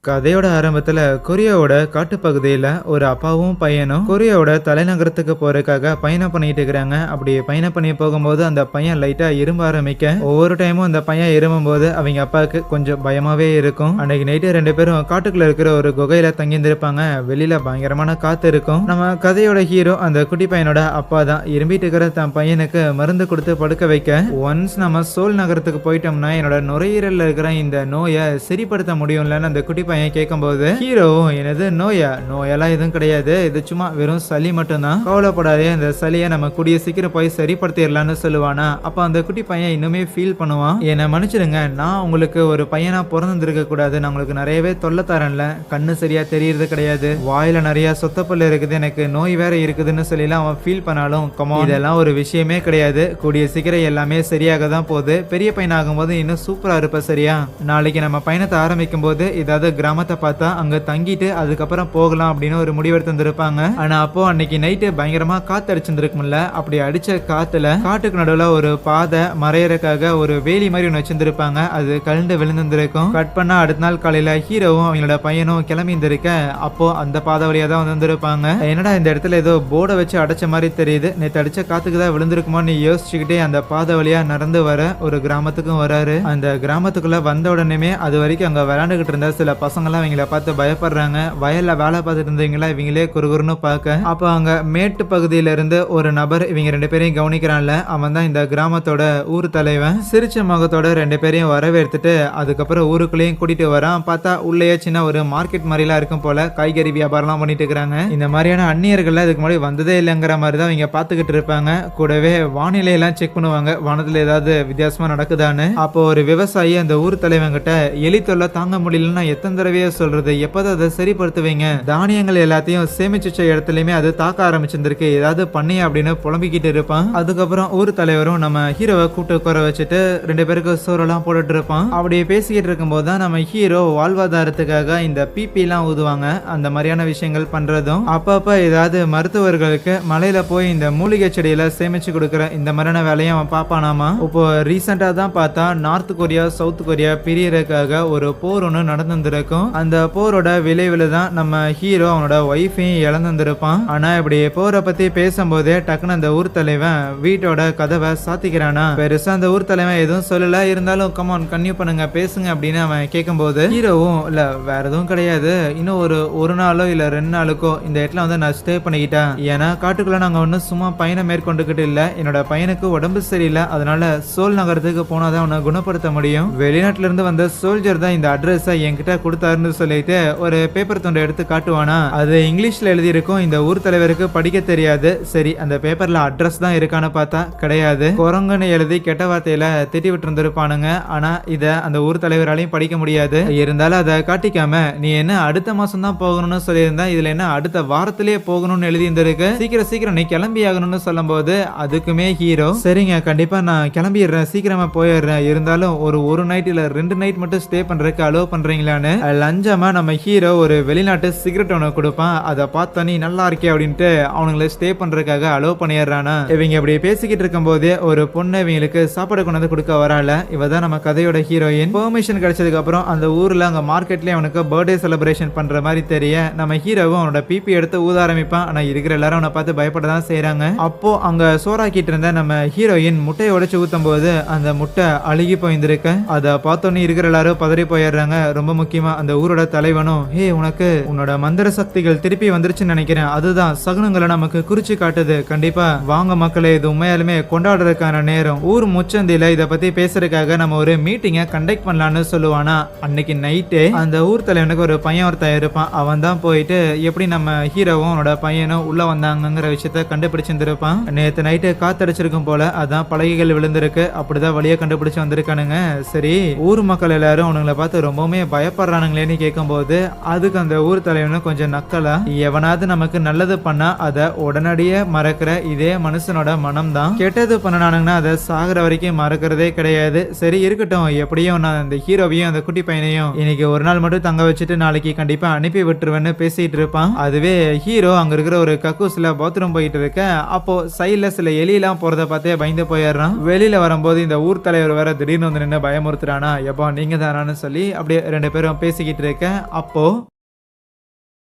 கதையோட ஆரம்பத்துல கொரியாவோட காட்டுப்பகுதியில ஒரு அப்பாவும் பையனும் கொரியாவோட தலைநகரத்துக்கு போறதுக்காக பயணம் பண்ணிட்டு இருக்கிறாங்க. அப்படி பயணம் பண்ணி போகும்போது அந்த பையன் லைட்டா இரும்ப ஆரம்பிக்க, ஒவ்வொரு டைமும் அந்த பையன் இருமும் போது அவங்க அப்பாவுக்கு கொஞ்சம் பயமாவே இருக்கும். அன்னைக்கு நைட்டு 2 பேரும் காட்டுக்குள்ள இருக்கிற ஒரு குகையில தங்கியிருந்திருப்பாங்க. வெளியில பயங்கரமான காத்து இருக்கும். நம்ம கதையோட ஹீரோ அந்த குட்டி பையனோட அப்பா தான். இரும்பிட்டு இருக்கிற தன் பையனுக்கு மருந்து கொடுத்து படுக்க வைக்க, ஒன்ஸ் நம்ம சோல் நகரத்துக்கு போயிட்டோம்னா என்னோட நுரையீரல்ல இருக்கிற இந்த நோயை சரிப்படுத்த முடியும்லன்னு அந்த குட்டி பையன் கேட்கும்போது, ஹீரோவும் எனது நோயெல்லாம் எதுவும் கிடையாது, இது சும்மா வெறும் சளி மட்டும்தான், கவலைப்படாதே, இந்த சளியை நம்ம கூடிய சீக்கிரம் போய் சரிப்படுத்திடலாம்னு சொல்லுவானா. அப்ப அந்த குட்டி பையன் இன்னுமே ஃபீல் பண்ணுவான், என்னை மன்னிச்சிடுங்க, நான் உங்களுக்கு ஒரு பையனா பிறந்திருக்க கூடாது, நான் உங்களுக்கு நிறையவே தொல்லை தரேன்ல, கண்ணு சரியா தெரியறது கிடையாது, வாயில நிறைய சொத்தப்பல் இருக்குது, எனக்கு நோய் வேற இருக்குதுன்னு சொல்லிலாம் அவன் ஃபீல் பண்ணாலும், கமான், இதெல்லாம் ஒரு விஷயமே கிடையாது, கூடிய சீக்கிரம் எல்லாமே சரியாக தான் போகுது, பெரிய பையன் ஆகும்போது இன்னும் சூப்பரா இருப்ப, சரியா, நாளைக்கு நம்ம பயணத்தை ஆரம்பிக்கும் போது ஏதாவது கிராமத்தை பார்த்தா அங்க தங்கிட்டு அதுக்கப்புறம் போகலாம் அப்படின்னு ஒரு முடிவெடுத்து வந்திருப்பாங்க. ஆனா அப்போ அன்னைக்கு நைட்டு பயங்கரமா காத்து அடிச்சிருந்துருக்கும்ல, அப்படி அடிச்ச காத்துல காட்டுக்கு நடுவுல ஒரு பாதை மறையறதுக்காக ஒரு வேலி மாதிரி ஒன்று வச்சிருந்திருப்பாங்க. அது கலந்து விழுந்திருக்கும். கட் பண்ணா அடுத்த நாள் காலையில ஹீரோவும் அவங்களோட பையனும் கிளம்பி இருந்திருக்க, அப்போ அந்த பாதை வழியா தான் வந்திருப்பாங்க. என்னடா இந்த இடத்துல ஏதோ போர்டை வச்சு அடைச்ச மாதிரி தெரியுது, நேற்று அடிச்ச காத்துக்கு தான் விழுந்திருக்குமோன்னு யோசிச்சுக்கிட்டே அந்த பாதை வழியா நடந்து வர ஒரு கிராமத்துக்கும் வராரு. அந்த கிராமத்துக்குள்ள வந்த உடனே அது வரைக்கும் அங்க விளையாண்டுகிட்டு இருந்த சில பசங்களாம் இவங்களை பார்த்து பயப்படுறாங்க. வயல்ல வேலை பார்த்துட்டு இருந்தீங்களா இவங்களே குறுகுறுன்னு பார்க்க, அப்ப அங்க மேட்டு பகுதியில இருந்து ஒரு நபர் இவங்க 2 பேரையும் கவனிக்கிறான்ல, அவன் தான் இந்த கிராமத்தோட ஊர் தலைவன். சிரிச்ச முகத்தோட 2 பேரையும் வரவேற்றுட்டு அதுக்கப்புறம் ஊருக்குள்ளேயும் கூட்டிட்டு வரான். பார்த்தா உள்ளேயே சின்ன ஒரு மார்க்கெட் மாதிரிலாம் இருக்கும் போல, காய்கறி வியாபாரம்லாம் பண்ணிட்டு இருக்காங்க. இந்த மாதிரியான அந்நியர்கள் இதுக்கு முன்னாடி வந்ததே இல்லைங்கிற மாதிரி தான் இவங்க பார்த்துக்கிட்டு இருப்பாங்க. கூடவே வானிலையெல்லாம் செக் பண்ணுவாங்க, வானத்துல ஏதாவது வித்தியாசமா நடக்குதான்னு. அப்போ ஒரு விவசாயி அந்த ஊர் தலைவன் கிட்ட, எலி தொல்லை தாங்க முடியலன்னா எத்தனை தடவையா சொல்றது, எப்போதான் அதை சரிப்படுத்துவீங்க, தானியங்கள் எல்லாத்தையும் சேமிச்சு வச்ச இடத்துலயுமே அது தாக்க ஆரம்பிச்சிருந்திருக்கு, ஏதாவது பண்ணி அப்படின்னு புலம்பிக்கிட்டு இருப்பான். அதுக்கப்புறம் ஊர் தலைவரும் நம்ம ஹீரோவை கூட்டு உட்கார வச்சுட்டு 2 பேருக்கு சோறெல்லாம் போட்டுட்டு இருப்பான். அப்படி பேசிக்கிட்டு இருக்கும்போது தான் நம்ம ஹீரோ வாழ்வாதாரத்துக்காக இந்த பிபி எல்லாம் ஊதுவாங்க, அந்த மாதிரியான விஷயங்கள் பண்றதும், அப்பப்ப ஏதாவது மருத்துவர்களுக்கு மலையில போய் இந்த மூலிகை செடியில சேமிச்சு கொடுக்குற இந்த மாதிரியான வேலையும் அவன் பாப்பானாமா. இப்போ ரீசெண்டா தான் பார்த்தா நார்த் கொரியா சவுத் கொரியா பிரியறதுக்காக ஒரு போர் ஒன்று நடந்துருக்கும். அந்த போரோட விளைவுல தான் நம்ம ஹீரோ அவனோட ஒய்ஃபையும் இழந்திருப்பான். ஆனா இப்படி போரை பத்தி பேசும்போதே டக்குன்னு அந்த ஊர் தலைவன் வீட்டோட கதவை சாத்திக்கிறானா. பெருசா அந்த ஊர் தலைவன் எதுவும் சொல்லல, இருந்தாலும் கமான் கன்னியூ பண்ணுங்க பேசுங்க அப்படின்னு அவன் கேட்கும்போது, ஹீரோவும் இல்ல வேற எதுவும் கிடையாது, இன்னும் ஒரு நாளோ இல்ல 2 நாளுக்கோ இந்த இடத்துல வந்து நான் ஸ்டே பண்ணிக்கிட்டேன், ஏன்னா காட்டுக்குள்ள நாங்க ஒன்னும் சும்மா பயணம் மேற்கொண்டுகிட்டு இல்ல, என்னோட பையனுக்கு உடம்பு சரியில்லை, அதனால சோல் நகரத்துக்கு போனாதான் அவனை குணப்படுத்த முடியும், வெளிநாட்டுல இருந்து வந்த சோல்ஜர் தான் இந்த அட்ரஸ் என்கிட்ட கொடுத்தாருன்னு சொல்லிட்டு ஒரு பேப்பர் துண்டை எடுத்து காட்டுவானா. அது இங்கிலீஷ்ல எழுதி இருக்கும், இந்த ஊர் தலைவருக்கு படிக்க தெரியாது. சரி அந்த பேப்பர்ல அட்ரஸ் தான் இருக்கான்னு பார்த்தா கிடையாது, குரங்குன்னு எழுதி கெட்ட வார்த்தையில திட்டி விட்டு இருந்திருப்பானுங்க. ஆனா இத அந்த ஊர் தலைவராலையும் படிக்க முடியாது. இருந்தாலும் அதை காட்டிக்காம, நீ என்ன அடுத்த மாசம் தான் போகணும்னு சொல்லியிருந்தா, இதுல என்ன அடுத்த வாரத்திலேயே போகணும்னு எழுதி இருந்திருக்கு, சீக்கிரம் நீ கிளம்பி ஆகணும்னு சொல்லும் போது அதுக்குமே ஹீரோ, சரிங்க கண்டிப்பா நான் கிளம்பிடுறேன், சீக்கிரமா போயிடுறேன், இருந்தாலும் ஒரு நைட் இல்ல 2 நைட் மட்டும் ஸ்டே பண்றதுக்கு அலோவ் பண்றீங்களான்னு லஞ்சமா நம்ம ஹீரோ ஒரு வெளிநாட்டு சிகரெட் ஒன்று கொடுப்பான். அதை பார்த்தா நீ நல்லா இருக்கே அப்படின்ட்டு அவனுங்களை ஸ்டே பண்றதுக்காக அலோவ் பண்ணிடுறானா. இவங்க இப்படி பேசிக்கிட்டு இருக்கும் போதே ஒரு பொண்ணு இவங்களுக்கு சாப்பாடு கொண்டாந்து கொடுக்க வரால, இவ தான் நம்ம கதையோட ஹீரோயின். பெர்மிஷன் கிடைச்சதுக்கு அப்புறம் அந்த ஊர்ல அங்க மார்க்கெட்லயே அவனுக்கு பர்த்டே செலிப்ரேஷன் பண்ற மாதிரி தெரிய, நம்ம ஹீரோவும் அவனோட பிபி எடுத்து ஊத ஆரம்பிப்பான். ஆனா இருக்கிற எல்லாரும் அவனை பார்த்து பயப்பட தான் செய்யறாங்க. அப்போ அங்க சோறாக்கிட்டு இருந்த நம்ம ஹீரோயின் முட்டையை உடைச்சு ஊத்தும் போது அந்த முட்டை அழுகி போயிருந்திருக்க, அதை பார்த்தோன்னே இருக்கிற எல்லாரும் பதறி போயிடுறாங்க. ரொம்ப முக்கியமா அந்த ஊரோட தலைவனும், ஹே உனக்கு உன்னோட மந்திர சக்திகள் திருப்பி வந்துருச்சுன்னு நினைக்கிறேன், அதுதான் சகுனங்களை நமக்கு குறிச்சு காட்டுது, கண்டிப்பா வாங்க மக்களே, இது உண்மையாலுமே கொண்டாடுறதுக்கான நேரம், ஊர் முச்சந்தில இதை பத்தி பேசுறதுக்காக நம்ம ஒரு மீட்டிங்கை கண்டக்ட் பண்ணலான்னு சொல்லுவானா. அன்னைக்கு நைட்டே அந்த ஊர் தலைவனுக்கு ஒரு பையன் ஒருத்தன் இருப்பான், அவன் தான் போயிட்டு எப்படி நம்ம ஹீரோவும் அவனோட பையனும் உள்ள வந்தாங்கிற விஷயத்த கண்டுபிடிச்சிருந்திருப்பான். நேற்று நைட்டு காத்தடிச்சிருக்கும் போல, அதான் பலகைகள் விழுந்திருக்கு, அப்படிதான் வழியை கண்டுபிடிச்சு வந்திருக்கானுங்க. சரி ஊர் மக்கள் எல்லாரும் அவனுங்களை பார்த்து ரொம்பவுமே பயப்படுறானுங்களேன்னு கேட்கும்போது, அதுக்கு அந்த ஊர் தலைவனும் கொஞ்சம் நக்கலா, எவனாவது நமக்கு நல்லது பண்ணா அதை உடனடியே மறக்கிற இதே மனுஷனோட மனம் தான், கெட்டது பண்ணனானுங்கன்னா அதை சாகிற வரைக்கும் மறக்கிறதே கிடையாது, சரி இருக்கட்டும், எப்படியும் நான் அந்த ஹீரோவையும் அந்த குட்டி பையனையும் இன்னைக்கு ஒரு நாள் மட்டும் தங்க வச்சுட்டு நாளைக்கு கண்டிப்பா அனுப்பி விட்டுருவேன்னு பேசிட்டு இருப்பான். அதுவே ஹீரோ அங்க இருக்கிற ஒரு கக்கூஸ்ல பாத்ரூம் போயிட்டு இருக்க, அப்போ சைட்ல சில எலியெல்லாம் போறத பார்த்தே பயந்து போயிடுறான். வெளியில வரும்போது இந்த ஊர் தலைவர் வேற திடீர்னு வந்து நின்று பயமுறுத்துறானா, எப்போ நீங்க தானான்னு சொல்லி அப்படியே 2 பேரும் பேசி பேசிக்கிட்டு இருக்க. அப்போ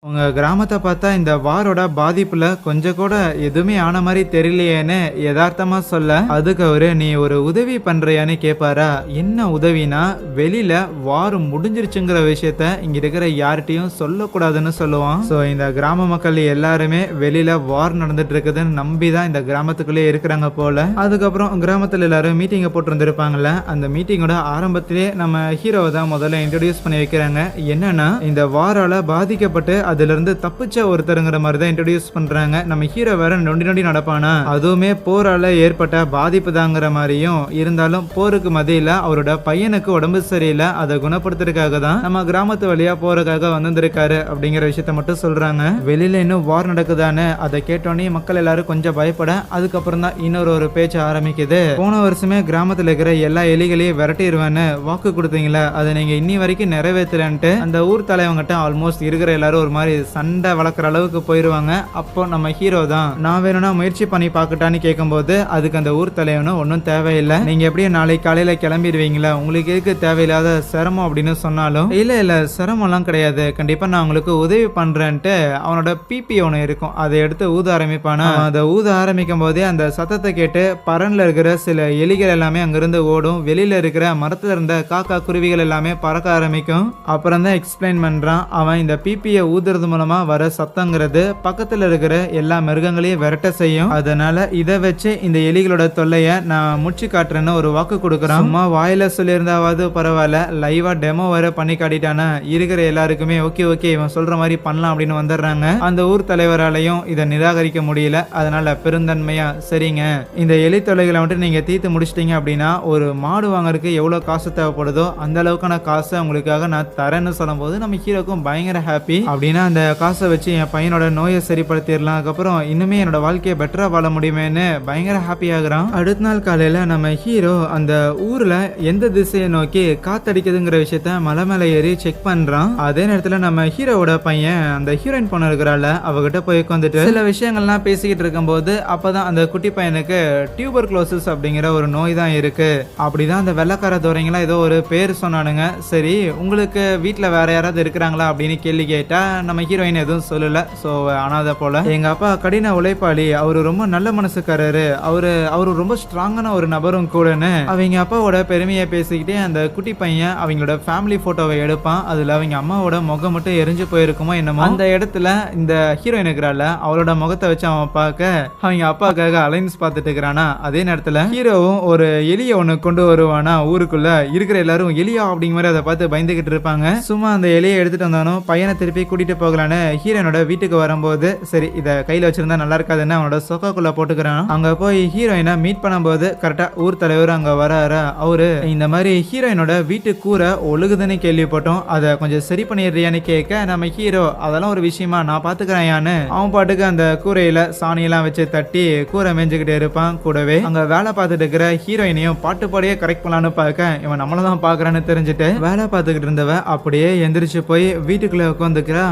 உங்க கிராமத்தை பார்த்தா இந்த வாரோட பாதிப்புல கொஞ்சம் கூட எதுவுமே ஆன மாதிரி தெரியலையேன்னு யதார்த்தமா சொல்ல, அதுக்கு அவரு நீ ஒரு உதவி பண்றியான்னு கேட்பாரா. என்ன உதவினா, வெளியில வார் முடிஞ்சிருச்சுங்கிற விஷயத்த இங்க இருக்கிற யார்கிட்டயும் சொல்லக்கூடாதுன்னு சொல்லுவான். சோ இந்த கிராம மக்கள் எல்லாருமே வெளியில வார் நடந்துட்டு இருக்குதுன்னு நம்பிதான் இந்த கிராமத்துக்குள்ளே இருக்கிறாங்க போல. அதுக்கப்புறம் கிராமத்துல எல்லாரும் மீட்டிங்க போட்டு இருந்திருப்பாங்கல்ல, அந்த மீட்டிங்கோட ஆரம்பத்திலே நம்ம ஹீரோவை தான் முதல்ல இன்ட்ரோடியூஸ் பண்ணி வைக்கிறாங்க. என்னன்னா, இந்த வாரால பாதிக்கப்பட்டு அதுல இருந்து தப்பிச்ச ஒருத்தருங்கிற மாதிரி தான் இன்ட்ரோடியூஸ் பண்றாங்க. நம்ம ஹீரோ வேற நொண்டி நொண்டி நடப்பானா, அதுவுமே போரால ஏற்பட்ட பாதிப்பு தாங்கிற மாதிரியும் இருந்தாலும் போருக்கு மத்தியில அவரோட பையனுக்கு உடம்பு சரியில்லை, அதை குணப்படுத்துறதுக்காக தான் நம்ம கிராமத்து வழியா போறதுக்காக வந்திருக்காரு அப்படிங்கிற விஷயத்த மட்டும் சொல்றாங்க. வெளியில இன்னும் வார் நடக்குதான்னு அதை கேட்டோன்னே மக்கள் எல்லாரும் கொஞ்சம் பயப்பட, அதுக்கப்புறம் தான் இன்னொரு பேச்சு ஆரம்பிக்குது. போன வருஷமே கிராமத்துல இருக்கிற எல்லா எலிகளையும் விரட்டிடுவேன்னு வாக்கு கொடுத்தீங்களா, அதை நீங்க இன்னி வரைக்கும் நிறைவேற்றலன்ட்டு அந்த ஊர் தலைவங்கிட்ட ஆல்மோஸ்ட் இருக்கிற எல்லாரும் ஒரு மாதிரி சண்டை வளர்க்குற அளவுக்கு போயிருவாங்க. அப்போ நம்ம ஹீரோ தான் நான் வேணும்னா முயற்சி பண்ணி பார்க்கட்டான்னு கேட்கும்போது, அதுக்கு அந்த ஊர் தலைவனும் ஒன்றும் தேவையில்லை, நீங்க எப்படியும் நாளைக்கு காலையில கிளம்பிடுவீங்களா, உங்களுக்கு எதுக்கு தேவையில்லாத சிரமம் அப்படின்னு சொன்னாலும், இல்ல சிரமம்லாம் கிடையாது, கண்டிப்பா நான் உங்களுக்கு உதவி பண்றேன்ட்டு அவனோட பிபி ஒன்று இருக்கும், அதை எடுத்து ஊத ஆரம்பிப்பானா. அதை ஊத ஆரம்பிக்கும் போதே அந்த சத்தத்தை கேட்டு பரன்ல இருக்கிற சில எலிகள் எல்லாமே அங்கிருந்து ஓடும். வெளியில இருக்கிற மரத்துல இருந்த காக்கா குருவிகள் எல்லாமே பறக்க ஆரம்பிக்கும். அப்புறம் தான் எக்ஸ்பிளைன் பண்றான், அவன் இந்த பிபியை ஊதுறது மூலமா வர சத்தங்கிறது பக்கத்துல இருக்கிற எல்லா மிருகங்களையும் விரட்ட செய்யும். அதனால இதை வச்சு இந்த எலிகளோட தொல்லைய நான் முடிச்சு காட்டுறேன்னு ஒரு வாக்கு கொடுக்குறான். சும்மா வாயில சொல்லியிருந்தாவது பரவாயில்ல, லைவா டெமோ வர பண்ணி காட்டிட்டானா இருக்கிற எல்லாருக்குமே ஓகே இவன் சொல்ற மாதிரி பண்ணலாம் அப்படின்னு வந்துடுறாங்க. அந்த ஊர் தலைவராலையும் இதை நிராகரிக்க முடியல. அதனால பெருந்தன்மையா, சரிங்க, இந்த எலி தொல்லைகளை மட்டும் நீங்க தீர்த்து முடிச்சிட்டீங்க அப்படின்னா ஒரு மாடு வாங்குறதுக்கு எவ்வளவு காசு தேவைப்படுதோ அந்த அளவுக்கான காசை உங்களுக்காக நான் தரேன்னு சொல்லும் போது நம்ம ஹீரோக்கும் பயங்கர ஹாப்பி. அப்படின்னா அந்த காசை வச்சு என் பையனோட நோயை சரிப்படுத்திடலாம், அதுக்கப்புறம் இன்னுமே என்னோட வாழ்க்கையை பெட்டரா வாழ முடியுமேன்னு பயங்கர ஹாப்பி ஆகுறான். அடுத்த நாள் காலையில நம்ம ஹீரோ அந்த ஊர்ல எந்த திசையை நோக்கி காத்தடிக்குதுங்கிற விஷயத்த மலை மேல ஏறி செக் பண்றான். அதே நேரத்துல நம்ம ஹீரோவோட பையன் அந்த ஹீரோயின் பொண்ணு இருக்கிறாள், அவகிட்ட போய் உட்காந்துட்டு சில விஷயங்கள்லாம் பேசிக்கிட்டு இருக்கும் போது அப்பதான் அந்த குட்டி பையனுக்கு டியூபர்குலோசிஸ் அப்படிங்கிற ஒரு நோய் தான் இருக்கு. அப்படிதான் அந்த வெள்ளக்கார தோரைங்களா ஏதோ ஒரு பேர் சொன்னானுங்க. சரி, உங்களுக்கு வீட்டுல வேற யாராவது இருக்கிறாங்களா அப்படின்னு கேள்வி கேட்டா நம்ம ஹீரோயின் எதுவும் சொல்லல. சோ அனாதை போல. எங்க அப்பா கடின உழைப்பாளி, அவரு ரொம்ப நல்ல மனசுக்காரரு, அவரு ரொம்ப ஸ்ட்ராங்கான ஒரு நபரும் கூடன்னு அவங்க அப்பாவோட பெருமையை பேசிக்கிட்டே அந்த குட்டி பையன் அவங்களோட ஃபேமிலி போட்டோவை எடுப்பான். அதுல அவங்க அம்மாவோட முகம் மட்டும் எரிஞ்சு போயிருக்குமோ என்னமோ. அந்த இடத்துல இந்த ஹீரோயின் இருக்கிறாள், அவளோட முகத்தை வச்சு அவன் பார்க்க அவங்க அப்பாவுக்காக அலைன்ஸ் பார்த்துட்டு இருக்கிறானா. அதே நேரத்துல ஹீரோவும் ஒரு எலிய ஒண்ணு கொண்டு வருவானா. ஊருக்குள்ள இருக்கிற எல்லாரும் எலியா அப்படிங்கிற மாதிரி அதை பார்த்து பயந்துகிட்டு இருப்பாங்க. சும்மா அந்த எலியை எடுத்துட்டு வந்தாலும் பையனை திருப்பி கூட்டிட்டு போகலான்னு ஹீரோனோட வீட்டுக்கு வரும்போது, சரி இதை கையில வச்சிருந்தா நல்லா இருக்காதுன்னு அவனோட சொக்காக்குள்ள போட்டுக்கிறான். அங்க போய் ஹீரோயினை மீட் பண்ணும்போது கரெக்டா ஊர் தலைவர் அங்க வராரு. அவரு இந்த மாதிரி ஹீரோயினோட வீட்டு கூரை ஒழுகுதுன்னு கேள்விப்பட்டோம், அதை கொஞ்சம் சரி பண்ணிடுறியான்னு கேட்க நம்ம ஹீரோ அதெல்லாம் ஒரு விஷயமா நான் பாத்துக்கிறேன், அவன் பாட்டுக்கு அந்த கூரையில சாணியெல்லாம் வச்சு தட்டி கூரை மேய்ஞ்சுக்கிட்டே இருப்பான். கூடவே அங்க வேலை பார்த்துட்டு இருக்கிற ஹீரோயினையும் பாட்டு பாடியே கரெக்ட் பண்ணலான்னு பார்க்க இவன் நம்மளதான் பாக்குறான்னு தெரிஞ்சுட்டு வேலை பார்த்துக்கிட்டு இருந்தவ அப்படியே எந்திரிச்சு போய் வீட்டுக்குள்ள உட்காந்துக்கிறா.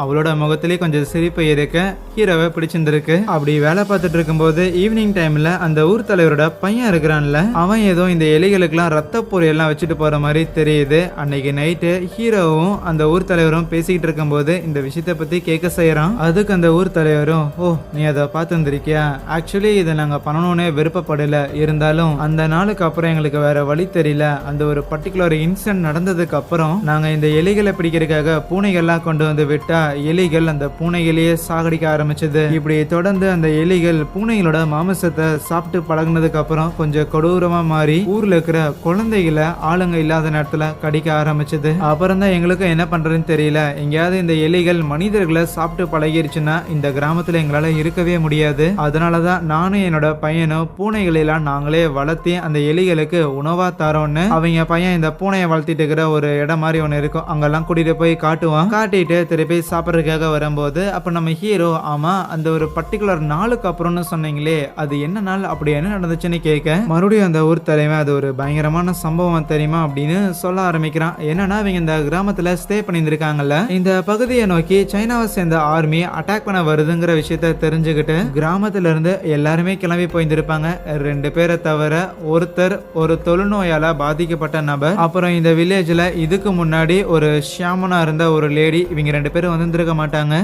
அவளோட முகத்திலே கொஞ்சம் சிரிப்பு இருக்க ஹீரோவை பிடிச்சிருந்திருக்கு. அப்படி வேலை பார்த்துட்டு இருக்கும்போது ஈவினிங் டைம்ல அந்த ஊர் தலைவரோட பையன் இருக்கிறான்ல, அவன் ஏதோ இந்த எலிகளுக்கெல்லாம் ரத்த பொறி எல்லாம் வச்சுட்டு போற மாதிரி தெரியுது. அன்னைக்கு நைட்டு ஹீரோவும் அந்த ஊர் தலைவரும் பேசிக்கிட்டு இருக்கும்போது இந்த விஷயத்தை பத்தி கேட்க செய்யறான். அதுக்கு அந்த ஊர் தலைவரும், ஓ நீ அதை பார்த்து வந்திருக்கியா, ஆக்சுவலி இதை நாங்க பண்ணணும்னே விருப்பப்படல, இருந்தாலும் அந்த நாளுக்கு அப்புறம் எங்களுக்கு வேற வழி தெரியல, அந்த ஒரு பர்டிகுலர் இன்சிடென்ட் நடந்ததுக்கு அப்புறம் நாங்க இந்த எலிகளை பிடிக்கிறதுக்காக பூனைகள்லாம் கொண்டு வந்து விட்டா எலிகள் அந்த பூனைகளையே சாகடிக்க ஆரம்பிச்சது. இப்படி தொடர்ந்து அந்த எலிகள் பூனைகளோட மாமிசத்தை சாப்பிட்டு பழகினதுக்கு அப்புறம் கொஞ்சம் கொடூரமா மாறி ஊர்ல இருக்கிற குழந்தைகளை ஆளுங்க இல்லாத நேரத்துல கடிக்க ஆரம்பிச்சது. அப்புறம் தான் எங்களுக்கு என்ன பண்றதுன்னு தெரியல, எங்கேயாவது இந்த எலிகள் மனிதர்களை சாப்பிட்டு பழகிருச்சுன்னா இந்த கிராமத்துல எங்களால இருக்கவே முடியாது, அதனாலதான் நானும் என்னோட பையனும் பூனைகளெல்லாம் நாங்களே வளர்த்தி அந்த எலிகளுக்கு உணவா தரோன்னு அவங்க பையன் இந்த பூனையை வளர்த்திட்டு இருக்கிற ஒரு இடம் மாதிரி ஒண்ணு இருக்கும், அங்கெல்லாம் கூட்டிட்டு போய் காட்டுவான். காட்டிட்டு திருப்பி சாப்பிட்றதுக்காக வரும்போது அப்ப நம்ம ஹீரோ ஆமா அந்த ஒரு பர்டிகுலர் நாளுக்கு அப்புறம்னு சொன்னீங்களே அது என்ன நாள், அப்படி என்ன நடந்துச்சுன்னு கேட்க மறுபடியும் அந்த ஊர் தலைவன் அது ஒரு பயங்கரமான சம்பவம் தெரியுமா அப்படின்னு சொல்ல ஆரம்பிக்கிறான். என்னன்னா இவங்க இந்த கிராமத்துல ஸ்டே பண்ணியிருந்திருக்காங்கல்ல, இந்த பகுதியை நோக்கி சைனாவை சேர்ந்த ஆர்மி அட்டாக் பண்ண வருதுங்கிற விஷயத்த தெரிஞ்சுக்கிட்டு கிராமத்துல இருந்து எல்லாருமே கிளம்பி போயிருந்திருப்பாங்க. 2 பேரை தவிர ஒருத்தர் ஒரு தொழுநோயால பாதிக்கப்பட்ட நபர், அப்புறம் இந்த வில்லேஜ்ல இதுக்கு முன்னாடி ஒரு ஷியாமனா இருந்த ஒரு லேடி, இவங்க 2 பேரும் வந்திருக்க மாட்டாங்க.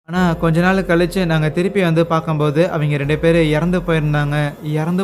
ஆனா கொஞ்ச நாள் கழிச்சு நாங்க திருப்பி வந்து பார்க்கும்போது அவங்க 2 பேரும் இறந்து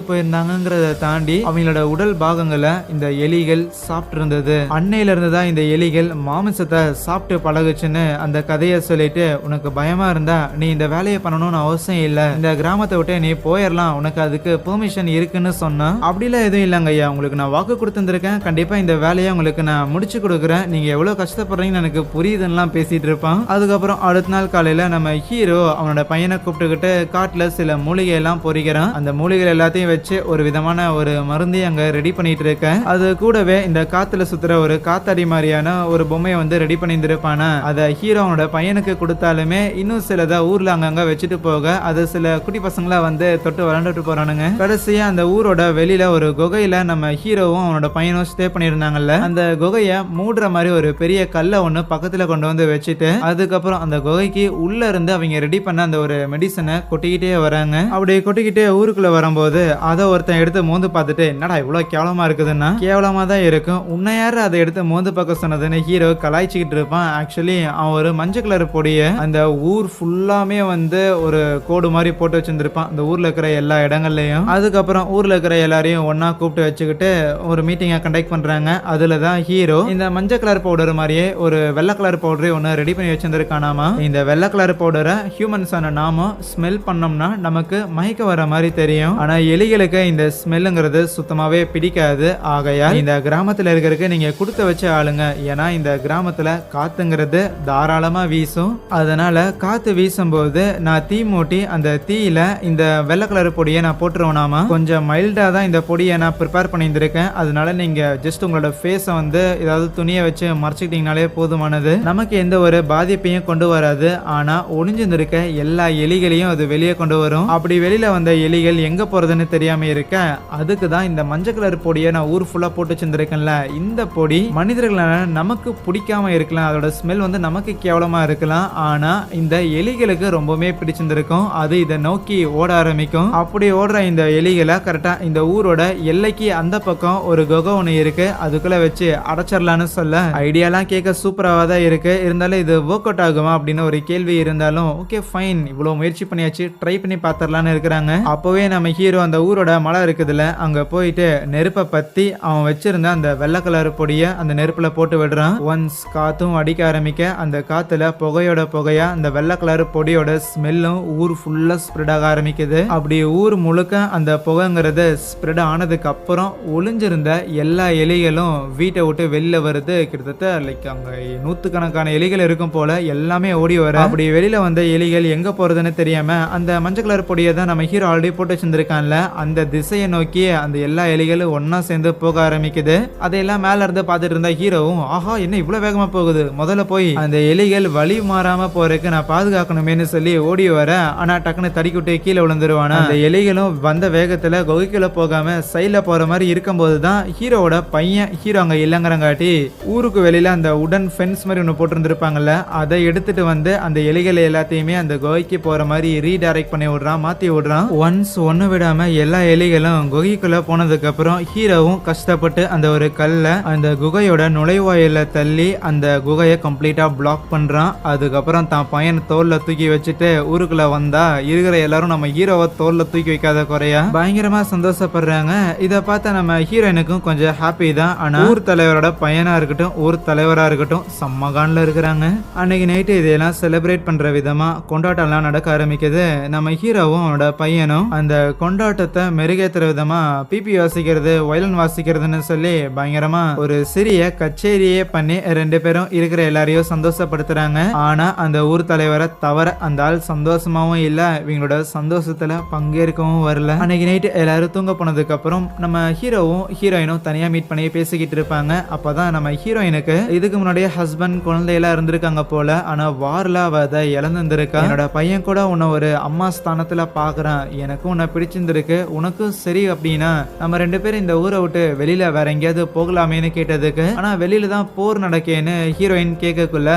போயிருந்தாங்கிறத தாண்டி அவங்களோட உடல் பாகங்களை இந்த எலிகள் சாப்பிட்டு இருந்தது. அன்னையில இருந்து தான் இந்த எலிகள் மாமிசத்தை சாப்பிட்டு பழகுச்சுன்னு அந்த கதையை சொல்லிட்டு, உனக்கு பயமா இருந்தா நீ இந்த வேலையை பண்ணணும்னு அவசியம் இல்லை, இந்த கிராமத்தை விட்டு நீ போயிடலாம், உனக்கு அதுக்கு பெர்மிஷன் இருக்குன்னு சொன்னா, அப்படிலாம் எதுவும் இல்லைங்க ஐயா, உங்களுக்கு நான் வாக்கு கொடுத்துருக்கேன், கண்டிப்பா இந்த வேலையை உங்களுக்கு நான் முடிச்சு கொடுக்குறேன், நீங்க எவ்வளவு கஷ்டப்படுறீங்கன்னு எனக்கு புரியுதுன்னு பேசிட்டு இருப்பான். அதுக்கப்புறம் அடுத்த நாள் காலையில நம்ம ஹீரோ அவனோட பையனை கூப்பிட்டுக்கிட்டு காட்டுல சில மூலிகை எல்லாம் பொறிக்கிறான். அந்த மூலிகை எல்லாத்தையும் வச்சு ஒரு விதமான ஒரு மருந்தை அங்க ரெடி பண்ணிட்டு இருக்க, அது கூடவே இந்த காத்துல சுத்துற ஒரு காத்தாடி மாதிரியான ஒரு பொம்மையை வந்து ரெடி பண்ணியிருப்பான. அதை ஹீரோ அவனோட பையனுக்கு கொடுத்தாலுமே இன்னும் சிலதை ஊர்ல அங்கங்க வச்சுட்டு போக அது சில குட்டி பசங்களா வந்து தொட்டு விளையாண்டுட்டு போறானுங்க. கடைசியா அந்த ஊரோட வெளியில ஒரு குகையில நம்ம ஹீரோவும் அவனோட பையனும் ஸ்டே பண்ணியிருந்தாங்கல்ல, அந்த குகையை மூடுற மாதிரி ஒரு பெரிய கல்லை ஒண்ணு பக்கத்துல கொண்டு வந்து வச்சுட்டு அதுக்கப்புறம் அந்த குகைக்கு உள்ள இருந்து அவங்க ரெடி பண்ண அந்த ஒரு மெடிசனை கொட்டிக்கிட்டே வராங்க. அப்படி கொட்டிக்கிட்டே ஊருக்குள்ள வரும்போது அதை ஒருத்தன் எடுத்து மோந்து பார்த்துட்டு, என்னடா இவ்வளவு கேவலமா இருக்குதுன்னா, கேவலமா தான் இருக்கும், உன்னை யாரு அதை எடுத்து மோந்து பார்க்க சொன்னதுன்னு ஹீரோ கலாய்ச்சிக்கிட்டு இருப்பான். ஆக்சுவலி அவன் ஒரு மஞ்சள் கலர் பொடிய அந்த ஊர் ஃபுல்லாமே வந்து ஒரு கோடு மாதிரி போட்டு வச்சிருந்திருப்பான் அந்த ஊர்ல இருக்கிற எல்லா இடங்கள்லயும். அதுக்கப்புறம் ஊர்ல இருக்கிற எல்லாரையும் ஒன்னா கூப்பிட்டு வச்சுக்கிட்டு ஒரு மீட்டிங்கை கண்டக்ட் பண்றாங்க. அதுலதான் ஹீரோ இந்த மஞ்சள் கலர் பவுடர் மாதிரியே ஒரு வெள்ளை கலர் பவுடரை ஒன்னு ரெடி பண்ணி வச்சிருந்திருக்கானாமா. இந்த வெள்ளை கலர் பவுடரை ஹியூமன்ஸான நாம ஸ்மெல் பண்ணோம்னா நமக்கு மயக்க வர மாதிரி தெரியும். ஆனா எலிகளுக்கு இந்த ஸ்மெல்லுங்கிறது சுத்தமாவே பிடிக்காது. ஆகையால் இந்த கிராமத்துல இருக்கிறதுக்கு நீங்க கொடுத்து வச்ச ஆளுங்க, ஏன்னா இந்த கிராமத்துல காத்துங்கிறது தாராளமா வீசும். அதனால காத்து வீசும்போது நான் தீ மூட்டி அந்த தீயில இந்த வெள்ளை கலர் பொடியை நான் போட்டுருவேனாமா. கொஞ்சம் மைல்டா தான் இந்த பொடியை நான் ப்ரிப்பேர் பண்ணியிருந்திருக்கேன். அதனால நீங்க ஜஸ்ட் உங்களோட ஃபேஸை வந்து ஏதாவது துணியை வச்சு மறைச்சிக்கிட்டீங்கனாலே போதுமானது, நமக்கு எந்த ஒரு பாதிப்பையும் கொண்டு வராது. ஆனா ஒளிஞ்சிருக்க எல்லா எலிகளையும் அது வெளியே கொண்டு வரும். அப்படி வெளியில வந்த எலிகள் எங்க போறதுன்னு தெரியாம இருக்க, அதுக்கு தான் இந்த மஞ்சள் கலர் பொடியை நான் ஊர் ஃபுல்லா போட்டு வச்சிருந்திருக்கேன்ல, இந்த பொடி மனிதர்களான நமக்கு பிடிக்காம இருக்கலாம், அதோட ஸ்மெல் வந்து நமக்கு கேவலமா இருக்கலாம், ஆனா இந்த எலிகளுக்கு ரொம்பவே பிடிச்சிருந்திருக்கும். அது இதை நோக்கி ஓட ஆரம்பிக்கும். அப்படி ஓடுற இந்த எலிகளை கரெக்டா இந்த ஊரோட எல்லைக்கு அந்த பக்கம் ஒரு குகை ஒன்று இருக்கு, அதுக்குள்ள வச்சு அடைச்சிடலான்னு சொல்ல, ஐடியாலாம் கேட்க சூப்பராக தான் இருக்கு. இருந்தாலும் இது ஒர்க் அவுட் ஆகுமா அப்படின்னு ஒரு கேள்வி இருந்தாலும் ஓகே ஃபைன், இவ்வளவு முயற்சி பண்ணியாச்சு, ட்ரை பண்ணி பார்த்துடலான்னு இருக்கிறாங்க. அப்பவே நம்ம ஹீரோ அந்த ஊரோட மலை இருக்குதுல, அங்க போயிட்டு நெருப்பை பத்தி அவன் வச்சிருந்த அந்த வெள்ளை கலர் பொடிய அந்த நெருப்புல போட்டு விடுறான். ஒன்ஸ் காத்தும் அடிக்க ஆரம்பிக்க அந்த காத்துல புகையோட புகையா அந்த வெள்ளை கலர் பொடியோட ஸ்மெல்லும் ஊர் ஃபுல்லா ஸ்ப்ரெட் ஆக ஆரம்பிக்குது. அப்படி ஊர் முழுக்க அந்த புகைங்கிறது ஸ்ப்ரெட் ஆனதுக்கு அப்புறம் ஒளிஞ்சிருந்த எல்லா எலிகளும் வீட்டை விட்டு வெளியில வருது. கிட்டத்தட்ட லைக் அங்க 100கணக்கான எலிகள் இருக்கும் போல, எல்லாமே ஓடி வர. அப்படி வெளியில வந்த எலிகள் எங்க போறதுன்னு தெரியாம அந்த மஞ்சள் கலர் பொடியை தான் நம்ம ஹீரோ ஆல்ரெடி போட்டு வச்சிருந்திருக்கான்ல, அந்த திசையை நோக்கி அந்த எல்லா எலிகளும் ஒன்னா சேர்ந்து போக ஆரம்பிக்குது. அதையெல்லாம் மேல இருந்து பார்த்துட்டு இருந்த ஹீரோவும், ஆஹா என்ன இவ்வளவு வேகமா போகுது, முதல்ல போய் அந்த எலிகள் வழி மாறாம போறதுக்கு நான் பாதுகாக்கணுமேனு சொல்லி ஓடி வர, ஆனா டக்குன்னு தடிக்கிட்டு கீழே விழுந்துருவானா. அந்த எலிகளும் வந்த வேகத்துல குகைக்குள்ள போகாம சைட்ல போற மாதிரி இருக்கும் போதுதான் ஹீரோவோட பையன் ஹீரோ அங்க இல்லங்கிறங்காட்டி ஊருக்கு வெளியில அந்த உடன் ஃபென்ஸ் மாதிரி ஒன்று போட்டிருந்திருப்பாங்கல்ல, அதை எடுத்துட்டு வந்து அந்த எலிகளை எல்லாத்தையுமே அந்த குகைக்கு போற மாதிரி ரீடைரக்ட் பண்ணி விடுறான், மாத்தி விடுறான். ஒன்ஸ் ஒன்னு விடாம எல்லா எலிகளும் குகைக்குள்ள போனதுக்கு அப்புறம் ஹீரோவும் கஷ்டப்பட்டு அந்த ஒரு கல்ல அந்த குகையோட நுழைவாயில தள்ளி அந்த குகையை கம்ப்ளீட்டா பிளாக் பண்றான். அதுக்கப்புறம் தான் பையன் தோல்ல தூக்கி வச்சுட்டு ஊருக்குள்ள வந்தா இருக்கிற எல்லாரும் நம்ம ஹீரோவை தோல்ல தூக்கி வைக்காத குறையா பயங்கரமா சந்தோஷப்படுறாங்க. இதை பார்த்தா நம்ம ஹீரோயினுக்கும் கொஞ்சம் ஹாப்பி தான். ஆனா ஊர் தலைவரோட பையனா இருக்கட்டும் ஊர் தலைவரா இருக்கட்டும் செம்மகான்ல இருக்கிறாங்க. அன்னைக்கு நைட்டு இதெல்லாம் செலிப்ரேட் பண்ற பண்ற விதமா கொண்டாட்டம்லாம் நடக்க ஆரம்பிக்குது. நம்ம ஹீரோவும் அவனோட பையனும் அந்த கொண்டாட்டத்தை மெருகேத்துற விதமா பிபி வாசிக்கிறது, வயலின் வாசிக்கிறதுன்னு சொல்லி பயங்கரமா ஒரு சிறிய கச்சேரியே பண்ணி 2 பேரும் இருக்கிற எல்லாரையும் சந்தோஷப்படுத்துறாங்க. ஆனா அந்த ஊர் தலைவரை தவிர அந்த ஆள் சந்தோஷமாவும் இல்ல, இவங்களோட சந்தோஷத்துல பங்கேற்கவும் வரல. அன்னைக்கு நைட்டு எல்லாரும் தூங்க போனதுக்கு அப்புறம் நம்ம ஹீரோவும் ஹீரோயினும் தனியா மீட் பண்ணி பேசிக்கிட்டு இருப்பாங்க. அப்பதான் நம்ம ஹீரோயினுக்கு இதுக்கு முன்னாடியே ஹஸ்பண்ட் குழந்தையெல்லாம் இருந்திருக்காங்க போல. ஆனா வார்ல அவ அதை இழந்திருக்கா. என்னோட பையன் கூட உன்னை ஒரு அம்மா ஸ்தானத்துல பாக்குறான், எனக்கும் உன்னை பிடிச்சிருந்திருக்கு, உனக்கும் சரி அப்படின்னா நம்ம 2 பேரும் இந்த ஊரை விட்டு வெளியில வேற எங்கேயாவது போகலாமேன்னு கேட்டதுக்கு, ஆனா வெளியில தான் போர் நடக்கேன்னு ஹீரோயின் கேட்கக்குள்ள,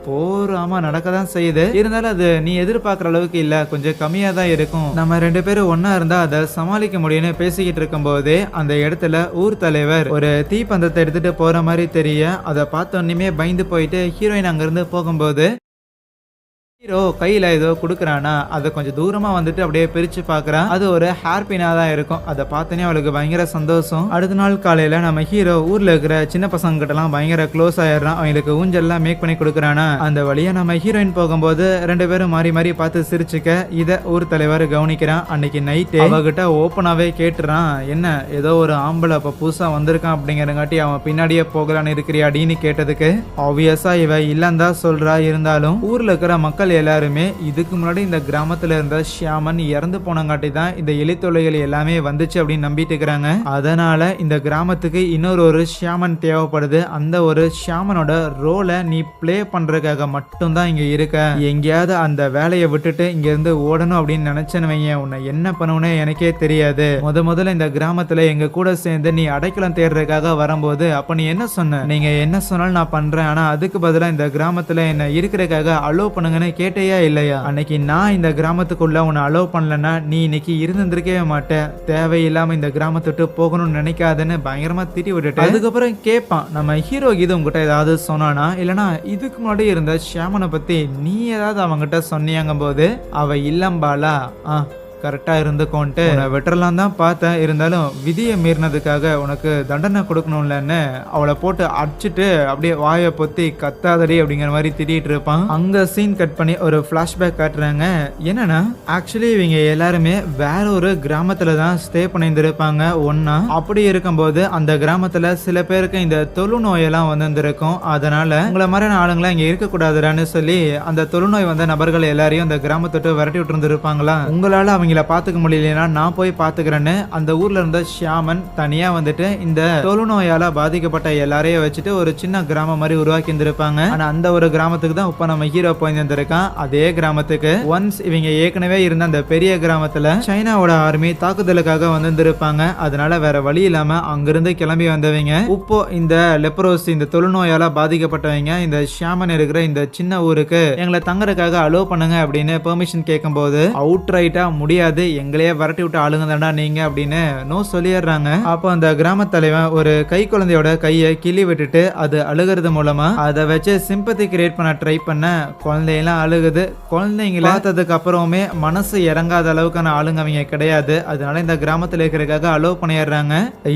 போர் ஆமா நடக்கதான் செய்யுது, இருந்தாலும் அது நீ எதிர்பார்க்குற அளவுக்கு இல்ல, கொஞ்சம் கம்மியா தான் இருக்கும், நம்ம 2 பேரும் ஒன்னா இருந்தா அதை சமாளிக்க முடியும்னு பேசிக்கிட்டு இருக்கும் போதே அந்த இடத்துல ஊர் தலைவர் ஒரு தீப்பந்தத்தை எடுத்துட்டு போற மாதிரி தெரிய, அதை பார்த்தோன்னுமே பயந்து போயிட்டு ஹீரோயின் அங்கிருந்து போகும்போது ஹீரோ கையில ஏதோ குடுக்கறானா, அதை கொஞ்சம் தூரமா வந்துட்டு அப்படியே பிரிச்சு பாக்குறான். அது ஒரு ஹேர் பின்னா தான் இருக்கும். அதை பார்த்தனே அவளுக்கு பயங்கர சந்தோஷம். அடுத்த நாள் காலையில நம்ம ஹீரோ ஊர்ல இருக்கிற சின்ன பசங்க கிட்ட எல்லாம் பயங்கர க்ளோஸ் ஆயிடுறான். அவங்களுக்கு ஊஞ்சல்லாம் மேக் பண்ணி கொடுக்கறானா. அந்த வழியா நம்ம ஹீரோயின் போகும்போது 2 பேரும் மாறி மாறி பார்த்து சிரிச்சுக்க இத ஊர் தலைவர் கவனிக்கிறான். அன்னைக்கு நைட்டு அவகிட்ட ஓப்பனாவே கேட்டுறான், என்ன ஏதோ ஒரு ஆம்பளை அப்ப புதுசா வந்திருக்கான் அப்படிங்கறங்காட்டி அவன் பின்னாடியே போகலான்னு இருக்கிறியாடின்னு கேட்டதுக்கு, ஆப்வியஸா இவ இல்லன்னு தான் சொல்றா. இருந்தாலும் ஊர்ல இருக்கிற மக்கள் எல்லாருமே இதுக்கு முன்னாடி இந்த கிராமத்துல இருந்த ஷியாமன் இறந்து போனங்காட்டி தான் இந்த எலித்தொல்லைகள் எல்லாமே வந்துச்சு அப்படின்னு நம்பிட்டு இருக்கிறாங்க. அதனால இந்த கிராமத்துக்கு இன்னொரு ஷியாமன் தேவைப்படுது. அந்த ஒரு ஷியாமனோட ரோலை நீ பிளே பண்றதுக்காக மட்டும்தான் இங்க இருக்க. எங்கேயாவது அந்த வேலையை விட்டுட்டு இங்க இருந்து ஓடணும் அப்படின்னு நினைச்சேன்னு வையன், உன்னை என்ன பண்ணுவனே எனக்கே தெரியாது. முதல்ல இந்த கிராமத்துல எங்க கூட சேர்ந்து நீ அடைக்கலம் தேடுறதுக்காக வரும்போது அப்ப நீ என்ன சொன்ன, நீங்க என்ன சொன்னாலும் நான் பண்றேன், ஆனா அதுக்கு பதிலா இந்த கிராமத்துல என்ன இருக்கிறதுக்காக அலோ பண்ணுங்கன்னு கேட்டையா இல்லையா? அன்னைக்கு நான் இந்த கிராமத்துக்குள்ள உன்னை அலோவ் பண்ணலன்னா நீ இன்னைக்கு இருந்திருக்கவே மாட்டேன். தேவையில்லாம இந்த கிராமத்தை விட்டு போகணும்னு நினைக்காதுன்னு பயங்கரமா திட்டி விட்டுட்டு அதுக்கப்புறம் கேட்பான், நம்ம ஹீரோ இது உங்ககிட்ட ஏதாவது சொன்னானா, இல்லனா இதுக்கு முன்னாடி இருந்த ஷியாமனை பத்தி நீ ஏதாவது அவங்கிட்ட சொன்னியாங்கும் போது அவ இல்லம்பாலா கரெக்டா இருந்துக்கோன்ட்டு வெட்டரலாம் தான் பார்த்தேன், இருந்தாலும் விதியை மீறினதுக்காக உனக்கு தண்டனை கொடுக்கணும்லன்னு அவளை போட்டு அடிச்சுட்டு அப்படியே வாயை பொத்தி கத்தாதடி அப்படிங்கிற மாதிரி திட்டிட்டு இருப்பான். அங்க சீன் கட் பண்ணி ஒரு பிளாஷ்பேக் காட்டுறாங்க. என்னன்னா ஆக்சுவலி இவங்க எல்லாருமே வேற ஒரு கிராமத்துல தான் ஸ்டே பண்ணியிருந்திருப்பாங்க ஒன்னா. அப்படி இருக்கும்போது அந்த கிராமத்துல சில பேருக்கு இந்த தொழுநோயெல்லாம் வந்திருக்கும். அதனால உங்களை மாதிரியான ஆளுங்களா இங்க இருக்கக்கூடாதுன்னு சொல்லி அந்த தொழுநோய் வந்த நபர்கள் எல்லாரையும் அந்த கிராமத்தை விரட்டி விட்டு இருந்திருப்பாங்களா. உங்களால அவங்க பாத்துக்க முடியலனா நான் போய் பாத்துக்கிறேன்னு அந்த ஊர்ல இருந்த ஷியாமன் தனியா வந்துட்டு இந்த தொழுநோயால பாதிக்கப்பட்ட எல்லாரையும் வச்சுட்டு ஒரு சின்ன கிராமம் மாதிரி உருவாக்கி இருந்திருப்பாங்க. ஆனா அந்த ஒரு கிராமத்துக்கு தான் இப்ப நம்ம ஹீரோ போயிருந்திருக்கான். அதே கிராமத்துக்கு ஒன்ஸ் இவங்க ஏற்கனவே இருந்த அந்த பெரிய கிராமத்துல சைனாவோட ஆர்மி தாக்குதலுக்காக வந்திருப்பாங்க. அதனால வேற வழி இல்லாம அங்கிருந்து கிளம்பி வந்தவங்க இப்போ இந்த லெப்ரோஸ் இந்த தொழுநோயால பாதிக்கப்பட்டவங்க இந்த ஷியாமன் இருக்கிற இந்த சின்ன ஊருக்கு எங்களை தங்கறதுக்காக அலோ பண்ணுங்க அப்படின்னு பெர்மிஷன் கேட்கும் போது அவுட் ரைட்டா முடியாது, எங்களையே விரட்டி விட்டு ஆளுங்க தாண்டா நீங்க அப்படின்னு நோ சொல்லிடுறாங்க. அப்போ அந்த கிராம தலைவன் ஒரு கை குழந்தையோட கையை கிள்ளி விட்டுட்டு அது அழுகிறது மூலமா அதை வச்சு சிம்பத்தி கிரியேட் பண்ண ட்ரை பண்ண குழந்தையெல்லாம் அழுகுது. குழந்தைங்களை பார்த்ததுக்கு அப்புறமே மனசு இறங்காத அளவுக்கான ஆளுங்க அவங்க கிடையாது. அதனால இந்த கிராமத்துல இருக்கிறதுக்காக அலோவ் பண்ணிடுறாங்க.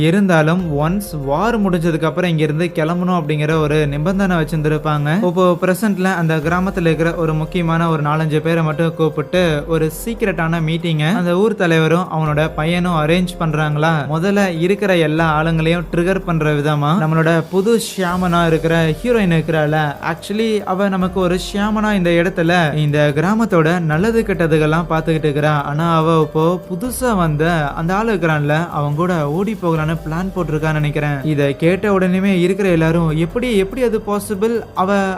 இருந்தாலும் ஒன்ஸ் வார் முடிஞ்சதுக்கு அப்புறம் இங்க இருந்து கிளம்பணும் அப்படிங்கிற ஒரு நிபந்தனை வச்சிருந்திருப்பாங்க. இப்போ பிரசன்ட்ல அந்த கிராமத்துல இருக்கிற ஒரு முக்கியமான ஒரு 4-5 பேரை மட்டும் கூப்பிட்டு ஒரு சீக்கிரட்டான மீட்டிங் அந்த ஊர் தலைவரும் அவனோட பையனும் அரேஞ்ச் பண்றாங்களா. முதல்ல இருக்கிற எல்லா ஆளுங்களையும் ட்ரிகர் பண்ற விதமா நம்மளோட புது ஷியாமனா இருக்கிற ஹீரோயின் இருக்கிறாள். ஆக்சுவலி அவ நமக்கு ஒரு ஷியாமனா இந்த இடத்துல இந்த கிராமத்தோட நல்லது கெட்டதுகள்லாம் பார்த்துக்கிட்டு இருக்கிறா. ஆனா அவ இப்போ புதுசா வந்த அந்த ஆளு இருக்கிறான்ல அவங்க கூட ஓடி போகலான்னு பிளான் போட்டிருக்கான்னு நினைக்கிறேன். இதை கேட்ட உடனே இருக்கிற எல்லாரும் எப்படி அது பாசிபிள்,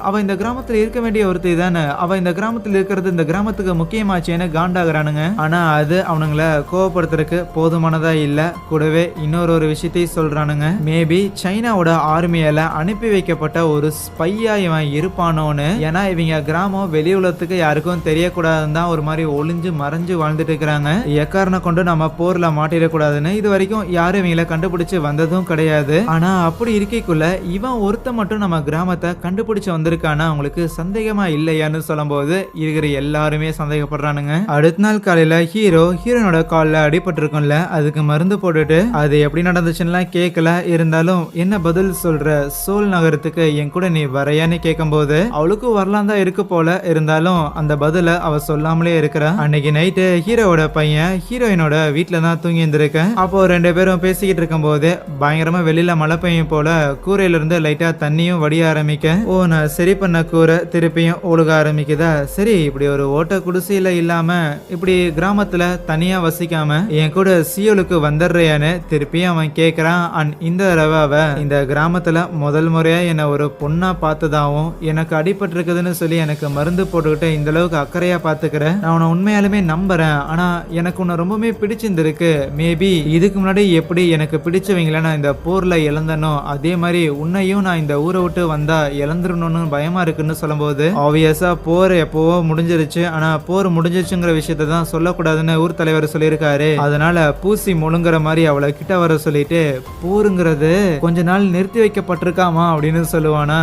அவ இந்த கிராமத்துல இருக்க வேண்டிய ஒருத்தி தானே, அவ இந்த கிராமத்துல இருக்கிறது இந்த கிராமத்துக்கு முக்கியமாச்சேன்னு காண்டாகிறானுங்க. ஆனா அது அவனுங்களை கோவப்படுத்துறதுக்கு போதுமானதா இல்ல. கூடவே இன்னொரு விஷயத்தையும் சொல்றானுங்க, மேபி சைனாவோட ஆர்மியால அனுப்பி வைக்கப்பட்ட ஒரு ஸ்பையா இவன் இருப்பானோன்னு. ஏன்னா இவங்க கிராமம் வெளி உலகத்துக்கு யாருக்கும் தெரியக்கூடாதுன்னு தான் ஒரு மாதிரி ஒளிஞ்சு மறைஞ்சு வாழ்ந்துட்டு இருக்கிறாங்க. எக்காரணம் கொண்டு நம்ம போர்ல மாட்டிடக்கூடாதுன்னு இது வரைக்கும் யாரும் இவங்களை கண்டுபிடிச்சு வந்ததும் கிடையாது. ஆனா அப்படி இருக்கைக்குள்ள இவன் ஒருத்த மட்டும் நம்ம கிராமத்தை கண்டுபிடிச்சு வந்திருக்கானா அவங்களுக்கு சந்தேகமா இல்லையான்னு சொல்லும் போது இருக்கிற எல்லாருமே சந்தேகப்படுறானுங்க. அடுத்த நாள் காலையில ஹீரோனோட கால்ல அடிபட்டு இருக்கும்ல, அதுக்கு மருந்து போட்டுட்டு அது எப்படி நடந்துச்சுன்னா கேட்கல. இருந்தாலும் என்ன பதில் சொல்ற, சோல் நகரத்துக்கு என் கூட நீ வரையான்னு கேட்கும்போது அவளுக்கு வரலாம் தான் இருக்கு போல. இருந்தாலும் அந்த பதில அவ சொல்லாமலே இருக்கிறா. அன்னைக்கு நைட்டு ஹீரோவோட பையன் ஹீரோயினோட வீட்டுல தான் தூங்கி இருந்திருக்கேன். அப்போ 2 பேரும் பேசிக்கிட்டு இருக்கும் போது பயங்கரமா வெளியில மழை பெய்யும் போல கூரையில இருந்து லைட்டா தண்ணியும் வடிய ஆரம்பிக்க, ஓ நான் சரி பண்ண கூரை திருப்பியும் ஒழுக ஆரம்பிக்குதா. சரி, இப்படி ஒரு ஓட்ட குடிசையில இல்லாம இப்படி கிராமத்துல தனியா வசிக்காம என் கூட சியோலுக்கு வந்துடுறியான்னு திருப்பியும் அவன் கேக்குறான். அண்ட் இந்த தடவை இந்த கிராமத்துல முதல் முறையா என்ன ஒரு பொண்ணா பார்த்ததாவும் எனக்கு அடிபட்டு இருக்குதுன்னு சொல்லி எனக்கு மருந்து போட்டுக்கிட்டு இந்த அளவுக்கு அக்கறையா பாத்துக்கிற, நான் உன்னை உண்மையாலுமே நம்புறேன். ஆனா எனக்கு உன்னை ரொம்பவே பிடிச்சிருந்திருக்கு. மேபி இதுக்கு முன்னாடி எப்படி எனக்கு பிடிச்சவங்கள நான் இந்த போர்ல இழந்தனோ அதே மாதிரி உன்னையும் நான் இந்த ஊரை விட்டு வந்தா இழந்துடணும்னு பயமா இருக்குன்னு சொல்லும்போது, ஆப்வியஸா போர் எப்பவோ முடிஞ்சிருச்சு. ஆனா போர் முடிஞ்சிருச்சுங்கிற விஷயத்த தான் சொல்லக்கூடாதுன்னு ஊர் தலைவர் சொல்லியிருக்காரு. அதனால பூசி முழுங்குற மாதிரி அவளை கிட்ட வர சொல்லிட்டு, போருங்கிறது கொஞ்ச நாள் நிறுத்தி வைக்கப்பட்டிருக்காமா அப்படின்னு சொல்லுவானா.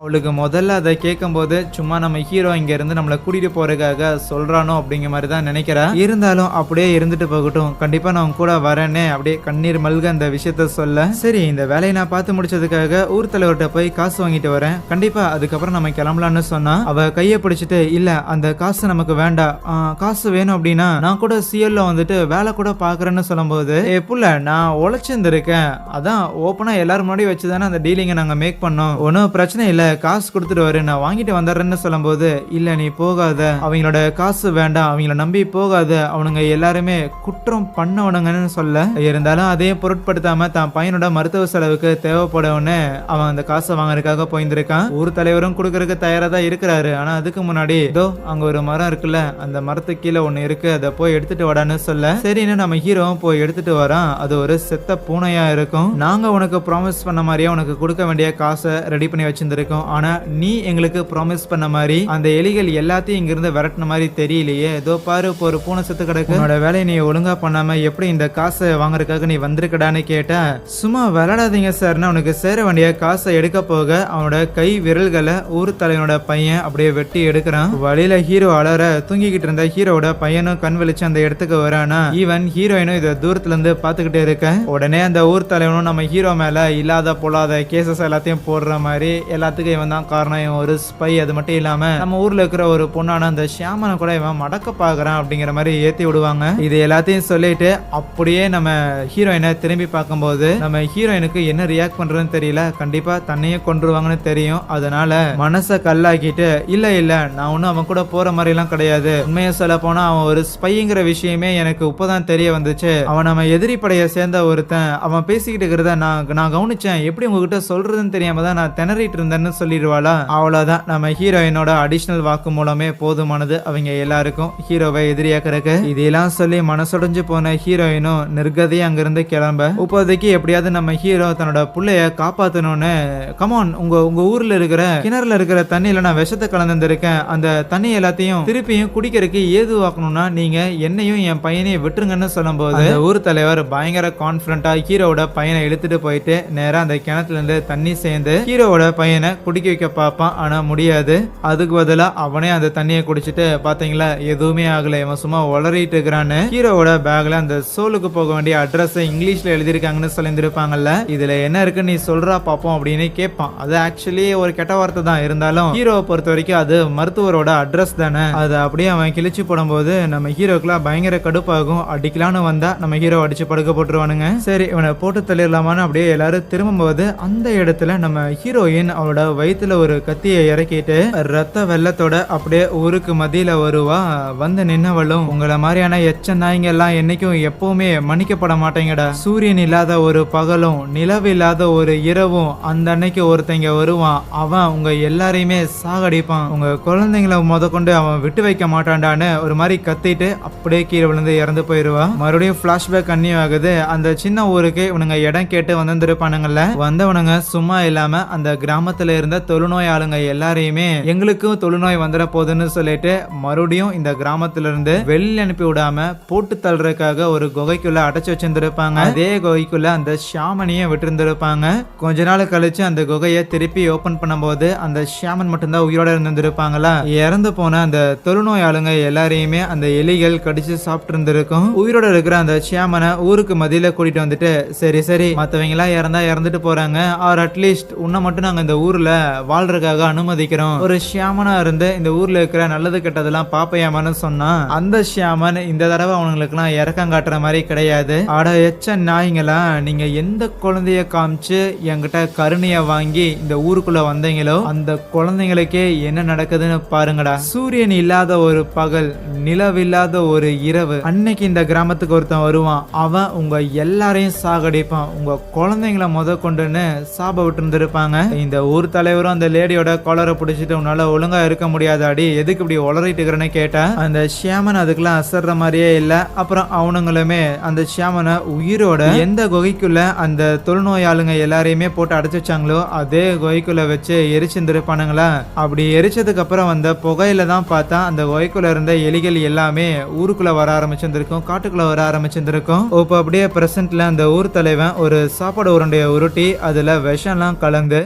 அவளுக்கு முதல்ல அதை கேட்கும் போது சும்மா நம்ம ஹீரோ இங்க இருந்து நம்மளை கூட்டிட்டு போறதுக்காக சொல்றானோ அப்படிங்கிற மாதிரி தான் நினைக்கிறா. இருந்தாலும் அப்படியே இருந்துட்டு போகட்டும், கண்டிப்பா நான் கூட வரேன்னு அப்படியே கண்ணீர் மல்க அந்த விஷயத்த சொல்ல, சரி இந்த வேலையை நான் பார்த்து முடிச்சதுக்காக ஊர் தலைவர்கிட்ட போய் காசு வாங்கிட்டு வரேன், கண்டிப்பா அதுக்கப்புறம் நம்ம கிளம்பலான்னு சொன்னா, அவ கையை பிடிச்சிட்டு இல்ல அந்த காசு நமக்கு வேண்டாம், காசு வேணும் அப்படின்னா நான் கூட சிஎல்ல வந்துட்டு வேலை கூட பாக்குறேன்னு சொல்லும்போது, புள்ள நான் உழைச்சிருந்திருக்கேன், அதான் ஓப்பனா எல்லாரும் முன்னாடி வச்சுதானே அந்த டீலிங்கை நாங்க மேக் பண்ணோம், ஒன்னும் பிரச்சனை இல்ல காசு கொடுத்துட்டு வரு நான் வாங்கிட்டு வந்துடுறேன்னு சொல்லும்போது, இல்ல நீ போகாத, அவங்களோட காசு வேண்டாம், அவங்கள நம்பி போகாத, அவனுங்க எல்லாருமே குற்றம் பண்ணவனுங்கன்னு சொல்ல, இருந்தாலும் அதையும் பொருட்படுத்தாம தான் பையனோட மருத்துவ செலவுக்கு தேவைப்படவுன்னு அவன் அந்த காசை வாங்கறதுக்காக போயிருந்திருக்கான். ஊர் தலைவரும் கொடுக்கறதுக்கு தயாரா தான் இருக்கிறாரு. ஆனா அதுக்கு முன்னாடி இதோ அங்க ஒரு மரம் இருக்குல்ல, அந்த மரத்துக்கு கீழே ஒண்ணு இருக்கு, அதை போய் எடுத்துட்டு வாடான்னு சொல்ல, சரின்னு நம்ம ஹீரோவும் போய் எடுத்துட்டு வரான். அது ஒரு செத்த பூனையா இருக்கும். நாங்க உனக்கு ப்ராமிஸ் பண்ண மாதிரியே உனக்கு கொடுக்க வேண்டிய காசை ரெடி பண்ணி வச்சிருந்திருக்கோம், ஆனா நீ எங்களுக்கு ப்ராமிஸ் பண்ண மாதிரி அந்த எலிகள் எல்லாத்தையும் இங்கிருந்து விரட்டின மாதிரி தெரியலையே, ஏதோ பாரு இப்போ ஒரு பூனை செத்து கிடக்கு, உன்னோட வேலையை நீ ஒழுங்கா பண்ணாம எப்படி இந்த காசை வாங்குறதுக்காக நீ வந்திருக்கடான்னு கேட்டா, சும்மா விளையாடாதீங்க சார்னா உனக்கு சேர வேண்டிய காசை எடுக்க போக அவனோட கை விரல்களை ஊர் தலைவனோட பையன் அப்படியே வெட்டி எடுக்கிறான். வழியில ஹீரோ அலற தூங்கிக்கிட்டு இருந்த ஹீரோட பையனும் கண் வெளிச்சு அந்த இடத்துக்கு வரானா. ஈவன் ஹீரோயினும் இதை தூரத்துல இருந்து பாத்துக்கிட்டே இருக்க, உடனே அந்த ஊர் தலைவனும் நம்ம ஹீரோ மேல இல்லாத பொல்லாத கேசஸ் எல்லாத்தையும் போடுற மாதிரி எல்லாத்துக்கும் இவன் தான் காரணம், இவன் ஒரு ஸ்பை, அது மட்டும் இல்லாம நம்ம ஊர்ல இருக்கிற ஒரு பொண்ணான அந்த ஷியாமனை கூட இவன் மடக்க பாக்குறான் அப்படிங்கிற மாதிரி ஏத்தி விடுவாங்க. இது எல்லாத்தையும் சொல்லிட்டு அப்படியே நம்ம ஹீரோயினை திரும்பி பார்க்கும்போது நம்ம ஹீரோயினுக்கு என்ன ரியாக்ட் பண்றதுன்னு தெரியல. கண்டிப்பா தன்னையும் கொன்றுவாங்கன்னு தெரியும். அதனால மனசை கல்லாக்கிட்டு இல்ல இல்ல நான் ஒன்னும் அவன் கூட போற மாதிரி எல்லாம் கிடையாது, உண்மையை சொல்ல போனா அவன் ஒரு ஸ்பைங்கிற விஷயமே எனக்கு இப்பதான் தெரிய வந்துச்சு, அவன் நம்ம எதிரி படையை சேர்ந்த ஒருத்தன், அவன் பேசிக்கிட்டு இருக்கிறத நான் கவனிச்சேன், எப்படி உங்ககிட்ட சொல்றதுன்னு தெரியாம தான் நான் திணறிட்டு இருந்தேன்னு சொல்லிடுவாளா. அவ்வளவுதான், நம்ம ஹீரோயினோட அடிஷனல் வாக்கு மூலமே போதுமானது அவங்க எல்லாருக்கும் ஹீரோவை எதிரியாக்கிறதுக்கு. இதெல்லாம் சொல்லி மனசுடைஞ்சு போன ஹீரோயினும் நிர்கதையா அங்கிருந்து கிளம்ப, இப்போதைக்கு எப்படியாவது நம்ம ஹீரோ தன்னோட புள்ளைய காப்பாத்தணும்னு, கமான் உங்க ஊர்ல இருக்கிற கிணறுல இருக்கிற தண்ணியில நான் விஷத்தை கலந்துருக்கேன், அந்த தண்ணி எல்லாத்தையும் திருப்பியும் குடிக்கிறதுக்கு ஏதுவாக்கணும்னா நீங்க என்னையும் என் பையனையும் விட்டுருங்கன்னு சொல்லும்போது, ஊர் தலைவர் பயங்கர கான்பிடண்டா ஹீரோவோட பையனை இழுத்துட்டு போயிட்டு நேரா அந்த கிணத்துல இருந்து தண்ணி சேர்ந்து ஹீரோவோட பையனை குடிக்க வைக்க பார்ப்பான். ஆனா முடியாது. அதுக்கு பதிலா அவனே அந்த தண்ணியை குடிச்சிட்டு, பாத்தீங்களா எதுவுமே ஆகல, இவன் சும்மா உளறிட்டு இருக்கிறான்னு ஹீரோவோட பேக்ல அந்த சோலுக்கு போக வேண்டிய அட்ரஸ் இங்கிலீஷ்ல எழுதியிருக்காங்கன்னு சொல்லியிருப்பாங்கல்ல, இதுல என்ன இருக்கு நீ சொல்றா பாப்போம் அப்படின்னு கேட்பான். அது ஆக்சுவலி ஒரு கெட்ட வார்த்தை தான், இருந்தாலும் ஹீரோவை பொறுத்த வரைக்கும் அது மருத்துவரோட அட்ரஸ் தானே. அதை அப்படியே அவன் கிழிச்சு போடும்போது நம்ம ஹீரோக்குலாம் பயங்கர கடுப்பாகும். அடிக்கலான்னு வந்தா நம்ம ஹீரோ அடிச்சு படுக்க போட்டுருவானுங்க. சரி இவனை போட்டு தள்ளிடலாமான்னு அப்படியே எல்லாரும் திரும்பும்போது அந்த இடத்துல நம்ம ஹீரோயின் அவளோட வயிற்றுல ஒரு கத்தியை இறக்கிட்டு ரத்த வெள்ளத்தோட அப்படியே ஊருக்கு மத்தியில வருவா. வந்து நின்னவளும், உங்களை மாதிரியான எச்ச நாய்ங்க எல்லாம் என்னைக்கும் எப்பவுமே மன்னிக்கப்பட மாட்டேங்கடா, சூரியன் இல்லாத ஒரு பகலும் நிலவு இல்லாத ஒரு இரவும் அந்த அன்னைக்கு ஒருத்தங்க வருவான், அவன் உங்க எல்லாரையுமே சாகடிப்பான், உங்க குழந்தைங்களை கொண்டு அவன் விட்டு வைக்க மாட்டான்டான்னு ஒரு மாதிரி கத்திட்டு அப்படியே கீழே விழுந்து இறந்து போயிருவா. மறுபடியும் பிளாஷ்பேக் கன்னியூ ஆகுது. அந்த சின்ன ஊருக்கு இவனுங்க இடம் கேட்டு வந்திருப்பானுங்கல்ல, வந்தவனுங்க சும்மா இல்லாம அந்த கிராமத்துல இருந்த தொழுநோய் ஆளுங்க எல்லாரையுமே எங்களுக்கும் தொழுநோய் வந்துட போகுதுன்னு சொல்லிட்டு மறுபடியும் இந்த கிராமத்துல இருந்து வெளியில அனுப்பி விடாம போட்டு தள்ளுறதுக்காக ஒரு குகைக்குள்ள அடைச்சு வச்சிருந்திருப்பாங்க. அதே குகைக்குள்ள அந்த ஷாமனியை விட்டு இருந்திருப்பாங்க. கொஞ்ச நாள் கழிச்சு அந்த குகையை திருப்பி ஓபன் பண்ணும்போது அந்த ஷாமன் மட்டும்தான் உயிரோட இருந்திருப்பாங்களா. இறந்து போன அந்த தொழுநோய் ஆளுங்க எல்லாரையுமே அந்த எலிகள் கடிச்சு சாப்பிட்டு இருந்திருக்கும். உயிரோட இருக்கிற அந்த ஷாமனை ஊருக்கு மதியில கூட்டிட்டு வந்துட்டு சரி சரி மத்தவங்க எல்லாம் இறந்தா இறந்துட்டு போறாங்க, ஆர் அட்லீஸ்ட் உன்னை மட்டும் நாங்க இந்த ஊர்ல வாழ்றதுக்காக அனுமதிக்கிறோம். ஒரு ஷியாமனா இருந்து இந்த ஊர்ல இருக்கிற நல்லது கெட்டதெல்லாம் பாப்பையாமன்னு சொன்னா அந்த ஷியாமன் இந்த தடவை அவங்களுக்கு எல்லாம் இறக்கம் காட்டுற மாதிரி கிடையாது. அட எச்ச நாய்ங்களா, நீங்க எந்த குழந்தைய காமிச்சு என்கிட்ட கருணைய வாங்கி இந்த ஊருக்குள்ள வந்தீங்களோ அந்த குழந்தைங்களுக்கே என்ன நடக்குதுன்னு பாருங்கடா. சூரியன் இல்லாத ஒரு பகல், நிலவில்லாத ஒரு இரவு, அன்னைக்கு இந்த கிராமத்துக்கு ஒருத்தன் வருவான், அவன் உங்க எல்லாரையும் சாகடிப்பான், உங்க குழந்தைங்களை முத கொண்டுன்னு சாப விட்டு இருந்திருப்பாங்க. இந்த ஊர் தலைவரும் அந்த லேடியோட காலரை பிடிச்சிட்டு உன்னால ஒழுங்கா இருக்க முடியாதாடி, எதுக்கு இப்படி உளறிட்டு இருக்கிறேன்னு கேட்டா அந்த ஷியாமன் அதுக்கெல்லாம் அசர்ற மாதிரியே இல்ல. அப்புறம் அவனுங்களுமே அந்த ஷியாமனை உயிரோட எந்த குகைக்குள்ள அந்த தொழுநோயாளுங்க எல்லாரையுமே போட்டு அடைச்சு வச்சாங்களோ அதே குகைக்குள்ள வச்சு எரிச்சிருந்திருப்பானுங்களா. அப்படி எரிச்சதுக்கு அப்புறம் வந்த புகையில தான் பார்த்தா அந்த குகைக்குள்ள இருந்த எலிகள் எல்லாமே ஊருக்குள்ள வர ஆரம்பிச்சிருந்திருக்கும், காட்டுக்குள்ள வர ஆரம்பிச்சிருந்திருக்கும். இப்போ அப்படியே பிரசன்ட்ல அந்த ஊர் தலைவன் ஒரு சாப்பாடு உருண்டையை உருட்டி அதுல விஷம்லாம் கலந்து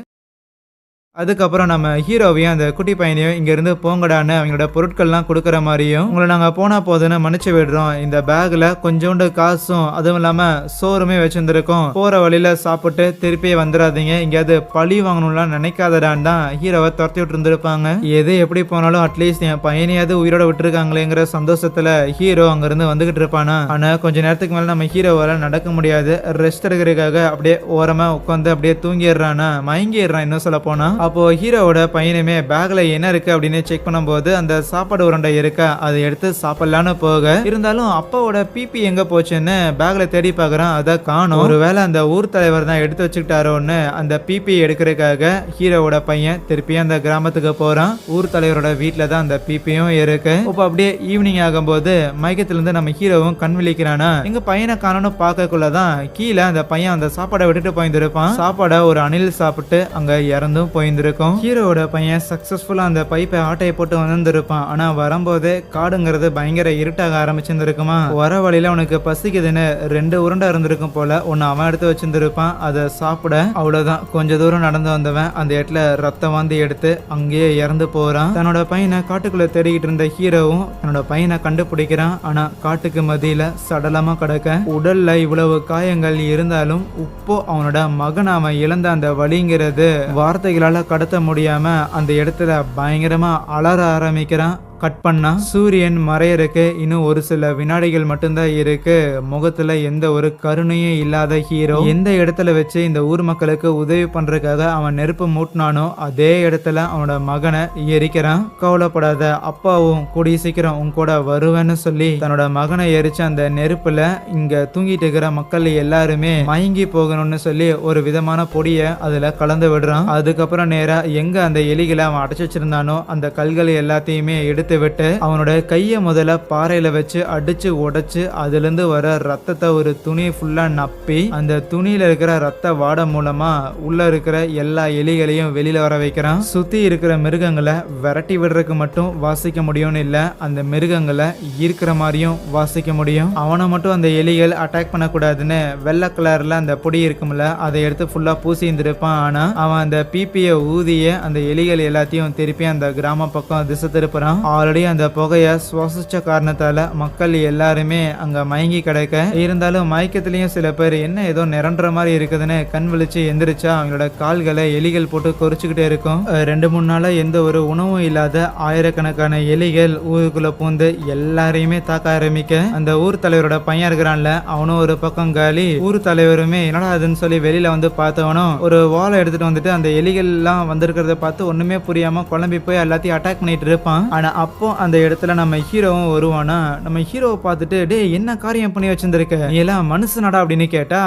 அதுக்கப்புறம் நம்ம ஹீரோவையும் அந்த குட்டி பையனையும் இங்க இருந்து போங்கடான்னு அவங்களோட பொருட்கள்லாம் கொடுக்குற மாதிரியும் உங்களை நாங்க போனா போதுன்னு மன்னிச்சு விடுறோம், இந்த பேக்ல கொஞ்சோண்டு காசும் அதுவும் இல்லாம சோறுமே வச்சிருந்திருக்கோம், போற வழியில சாப்பிட்டு திருப்பி வந்துடாதீங்க, இங்கேயாவது பழி வாங்கணும்லாம் நினைக்காதடான்னு தான் ஹீரோவை துரத்தி விட்டு இருந்திருப்பாங்க. எது எப்படி போனாலும் அட்லீஸ்ட் என் பையனையாவது உயிரோட விட்டுருக்காங்களேங்கிற சந்தோஷத்துல ஹீரோ அங்க இருந்து வந்துகிட்டு இருப்பானா. ஆனா கொஞ்ச நேரத்துக்கு மேல நம்ம ஹீரோவால நடக்க முடியாது, ரெஸ்ட் எடுக்கிறதுக்காக அப்படியே ஓரமா உட்காந்து அப்படியே தூங்கிடுறானா, மயங்கிடுறான் இன்னும் சொல்ல போனா. அப்போ ஹீரோவோட பையனுமே பேக்ல என்ன இருக்கு அப்படின்னு செக் பண்ணும்போது அந்த சாப்பாடு உருண்டை இருக்கா அதை எடுத்து சாப்பிடலான்னு போக இருந்தாலும் அப்பாவோட பிபி எங்க போச்சுன்னு பேக்ல தேடி பாக்குறான், அதை காணும். ஒருவேளை அந்த ஊர் தலைவர் தான் எடுத்து வச்சுக்கிட்டாரோன்னு அந்த பிபி எடுக்கிறதுக்காக ஹீரோவோட பையன் திருப்பி அந்த கிராமத்துக்கு போறான். ஊர் தலைவரோட வீட்டுல தான் அந்த பிபியும் இருக்கு. இப்போ அப்படியே ஈவினிங் ஆகும்போது மயக்கத்துல இருந்து நம்ம ஹீரோவும் கண் விழிக்கிறானா, எங்க பையனை காணணும் பார்க்கக்குள்ளதான் கீழே அந்த பையன் அந்த சாப்பாடை விட்டுட்டு போயிருந்திருப்பான். சாப்பாடை ஒரு அணில் சாப்பிட்டு அங்க இறந்தும் போயிருந்திருக்கும். ஹீரோவோட பையன் சக்சஸ்ஃபுல்லா அந்த பைப்பை ஆட்டையை போட்டு வந்திருப்பான். ஆனா வரும்போது காடுங்கிறது பயங்கர இருட்டாக ஆரம்பிச்சிருந்திருக்குமா. வர வழியில அவனுக்கு பசிக்குதுன்னு 2 உருண்டை இருந்திருக்கும் போல ஒன்னு அவன் எடுத்து வச்சிருந்திருப்பான். அதை சாப்பிட அவ்வளவுதான் கொஞ்ச தூரம் நடந்து வந்தவன் அந்த இடத்துல ரத்தம் வாந்தி எடுத்து அங்கேயே இறந்து போறான். தன்னோட பையனை காட்டுக்குள்ள தேடிக்கிட்டு இருந்த ஹீரோவும் தன்னோட பையனை கண்டுபிடிக்கிறான். ஆனா காட்டுக்கு மத்தியில சடலமா கிடக்க, உடல்ல இவ்வளவு காயங்கள் இருந்தாலும் இப்போ அவனோட மகன் அவன் இழந்த அந்த வலிங்கிறது வார்த்தைகளால கடத்த முடியாம அந்த இடத்துல பயங்கரமா அலற ஆரம்பிக்கிறான். கட் பண்ணா சூரியன் மறையறக்கு இன்னும் ஒரு சில வினாடிகள் மட்டும்தான் இருக்கு. முகத்துல எந்த ஒரு கருணையும் இல்லாத ஹீரோ எந்த இடத்துல வச்சு இந்த ஊர் மக்களுக்கு உதவி பண்றதுக்காக அவன் நெருப்பு மூட்டினானோ அதே இடத்துல அவனோட மகனை எரிக்கிறான். கவலைப்படாத, அப்பாவும் கூடிய சீக்கிரம் உன் கூட வருவேன்னு சொல்லி தன்னோட மகனை எரிச்ச அந்த நெருப்புல இங்க தூங்கிட்டு இருக்கிற மக்கள் எல்லாருமே மயங்கி போகணும்னு சொல்லி ஒரு விதமான பொடிய அதுல கலந்து விடுறான். அதுக்கப்புறம் நேரா எங்க அந்த எலிகளை அவன் அடைச்சு வச்சிருந்தானோ அந்த கல்களை எல்லாத்தையுமே எடுத்து விட்டு அவனோட கைய முதல்ல பாறையில வச்சு அடிச்சு உடைச்சு அதுல இருந்து வர ரத்தத்தை ஒரு துணி ஃபுல்லா நப்பி அந்த துணியில இருக்கிற ரத்த வாடை மூலமா உள்ள இருக்கிற எல்லா எலிகளையும் வெளியில வர வைக்கிறான். சுத்தி இருக்கிற மிருகங்களை விரட்டி விடுறதுக்கு மட்டும் வாசிக்க முடியும்னு இல்ல, அந்த மிருகங்களை ஈர்க்கிற மாதிரியும் வாசிக்க முடியும். அவனை மட்டும் அந்த எலிகள் அட்டாக் பண்ணக்கூடாதுன்னு வெள்ளை கலர்ல அந்த பொடி இருக்கும்ல அதை எடுத்து ஃபுல்லா பூசி இருந்திருப்பான். ஆனா அவன் அந்த பிபிய ஊதிய அந்த எலிகள் எல்லாத்தையும் திருப்பி அந்த கிராம பக்கம் திசை திருப்புறான். ஆல்ரெடி அந்த புகையை சுவாசிச்ச காரணத்தால மக்கள் எல்லாருமே அங்க மயங்கி கிடக்க, இருந்தாலும் மயக்கத்திலையும் சில பேர் என்ன ஏதோ நிரன்ற மாதிரி இருக்குதுன்னு கண் விழிச்சு எந்திரிச்சா அவங்களோட கால்களை எலிகள் போட்டு கொறிச்சுக்கிட்டே இருக்கும். 2-3 நாளா எந்த ஒரு உணவும் இல்லாத ஆயிரக்கணக்கான எலிகள் ஊருக்குள்ள பூந்து எல்லாரையுமே தாக்க ஆரம்பிக்க, அந்த ஊர் தலைவரோட பையன் இருக்கிறான்ல அவனும் ஒரு பக்கம் காலி. ஊர் தலைவருமே என்னடா அதுன்னு சொல்லி வெளியில வந்து பார்த்தவனும் ஒரு வாழை எடுத்துட்டு வந்துட்டு அந்த எலிகள் எல்லாம் வந்திருக்கிறத பார்த்து ஒண்ணுமே புரியாம குழம்பி போய் எல்லாத்தையும் அட்டாக் பண்ணிட்டு இருப்பான். ஆனா அப்போ அந்த இடத்துல நம்ம ஹீரோவும் வருவானா. நம்ம ஹீரோவை பார்த்துட்டு டேய் என்ன காரியம் பண்ணி வச்சிருந்திருக்க, நீ எல்லாம் மனுஷனடா அப்படின்னு கேட்டா,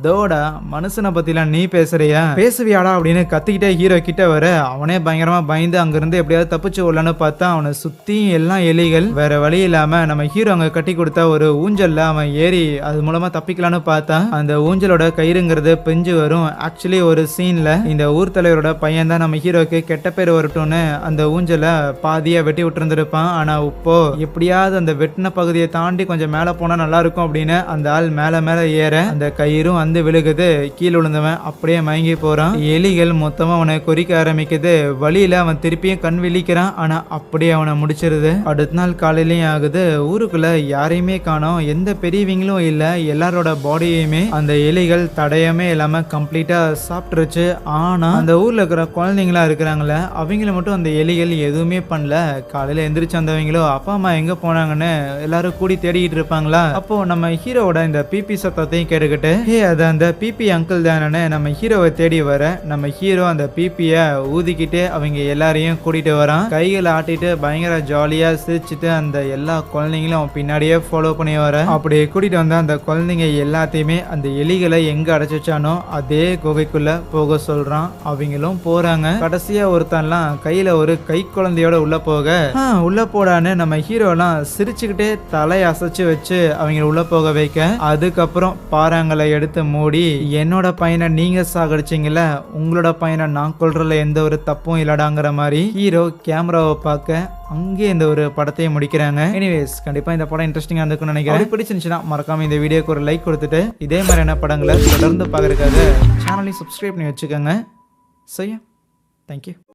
தோடா மனுஷனை பத்திலாம் நீ பேசுறியா, பேசுவியாடா அப்படின்னு கத்திக்கிட்டே ஹீரோ கிட்ட வர அவனே பயங்கரமா பயந்து அங்கிருந்து எப்படியாவது தப்பிச்சு வரலான்னு பார்த்தா அவனை சுத்தி எல்லாம் எலிகள். வேற வழி இல்லாம நம்ம ஹீரோ அங்க கட்டி கொடுத்த ஒரு ஊஞ்சல்ல அவன் ஏறி அது மூலமா தப்பிக்கலான்னு பார்த்தா அந்த ஊஞ்சலோட கயிறுங்கிறது பிஞ்சு வரும். ஆக்சுவலி ஒரு சீன்ல இந்த ஊர் தலைவரோட பையன் தான் நம்ம ஹீரோக்கு கெட்ட பேர் வரட்டும்னு அந்த ஊஞ்சலை பாதியா வெட்டி விட்டுருந்துருப்பான். ஆனா இப்போ எப்படியாவது அந்த வெட்டின பகுதியை தாண்டி கொஞ்சம் மேல போனா நல்லா இருக்கும் அப்படின்னு அந்த ஆள் மேல மேல ஏற அந்த கயிறும் வந்து விழுகுது. கீழே விழுந்தவன் அப்படியே மயங்கி போறான். எலிகள் மொத்தமா அவனை கொறிக்க ஆரம்பிக்குது. வழியில அவன் திருப்பியும் கண் விழிக்கிறான். ஆனா அப்படியே அவனை முடிச்சிருது. அடுத்த நாள் காலையிலயும் ஆகுது. ஊருக்குள்ள யாரையுமே காணோம், எந்த பெரியவங்களும் இல்ல. எல்லாரோட பாடியுமே அந்த எலிகள் தடயமே இல்லாம கம்ப்ளீட்டா சாப்பிட்டுருச்சு. ஆனா அந்த ஊர்ல இருக்கிற குழந்தைங்களா இருக்கிறாங்களே அவங்கள மட்டும் அந்த எலிகள் எதுவுமே பண்ணல. காலையில எந்திரிச்சு வந்தவங்களோ அப்பா அம்மா எங்க போனாங்கன்னு எல்லாரும் கூடி தேடிட்டு இருப்பாங்களா. அப்போ நம்ம ஹீரோவோட இந்த பிபி சத்தத்தையும் கேட்டுக்கிட்டு அது அந்த பிபி அங்கிள் தானே நம்ம ஹீரோவை தேடி வர நம்ம ஹீரோ அந்த பிபிய ஊதிக்கிட்டு அவங்க எல்லாரையும் கூட்டிட்டு வரான். கைகளை ஆட்டிட்டு பயங்கர ஜாலியா சிரிச்சுட்டு அந்த எல்லா குழந்தைங்களும் அவன் பின்னாடியே ஃபாலோ பண்ணி வர. அப்படி கூட்டிட்டு வந்த அந்த குழந்தைங்க எல்லாத்தையுமே அந்த எலிகளை எங்க அடைச்சு வச்சானோ அதே குகைக்குள்ள போக சொல்றான். அவங்களும் போறாங்க. கடைசியா ஒருத்தன்லாம் கையில ஒரு கை குழந்தையோட உள்ள போக உள்ள போடான்னு நம்ம ஹீரோ எல்லாம் சிரிச்சுக்கிட்டே தலை அசைச்சு வச்சு அவங்க உள்ள போக வைக்க, அதுக்கப்புறம் பாறாங்களை எடுத்து மூடி என்னோட பையனை நீங்க சாகடிச்சிங்கல்ல, உங்களோட பையனை நான் கொல்றதுல எந்த ஒரு தப்பும் இல்லடாங்கிற மாதிரி ஹீரோ கேமராவை பார்க்க அங்கே இந்த ஒரு படத்தையும் முடிக்கிறாங்க. எனிவேஸ் கண்டிப்பா இந்த படம் இன்ட்ரெஸ்டிங்கா இருக்கும்னு நினைக்கிறேன். பிடிச்சிருந்துச்சுன்னா மறக்காம இந்த வீடியோக்கு ஒரு லைக் கொடுத்துட்டு இதே மாதிரியான படங்களை தொடர்ந்து பார்க்கறதுக்காக சேனலையும் சப்ஸ்கிரைப் பண்ணி வச்சுக்கோங்க. சரியா, தேங்க்யூ.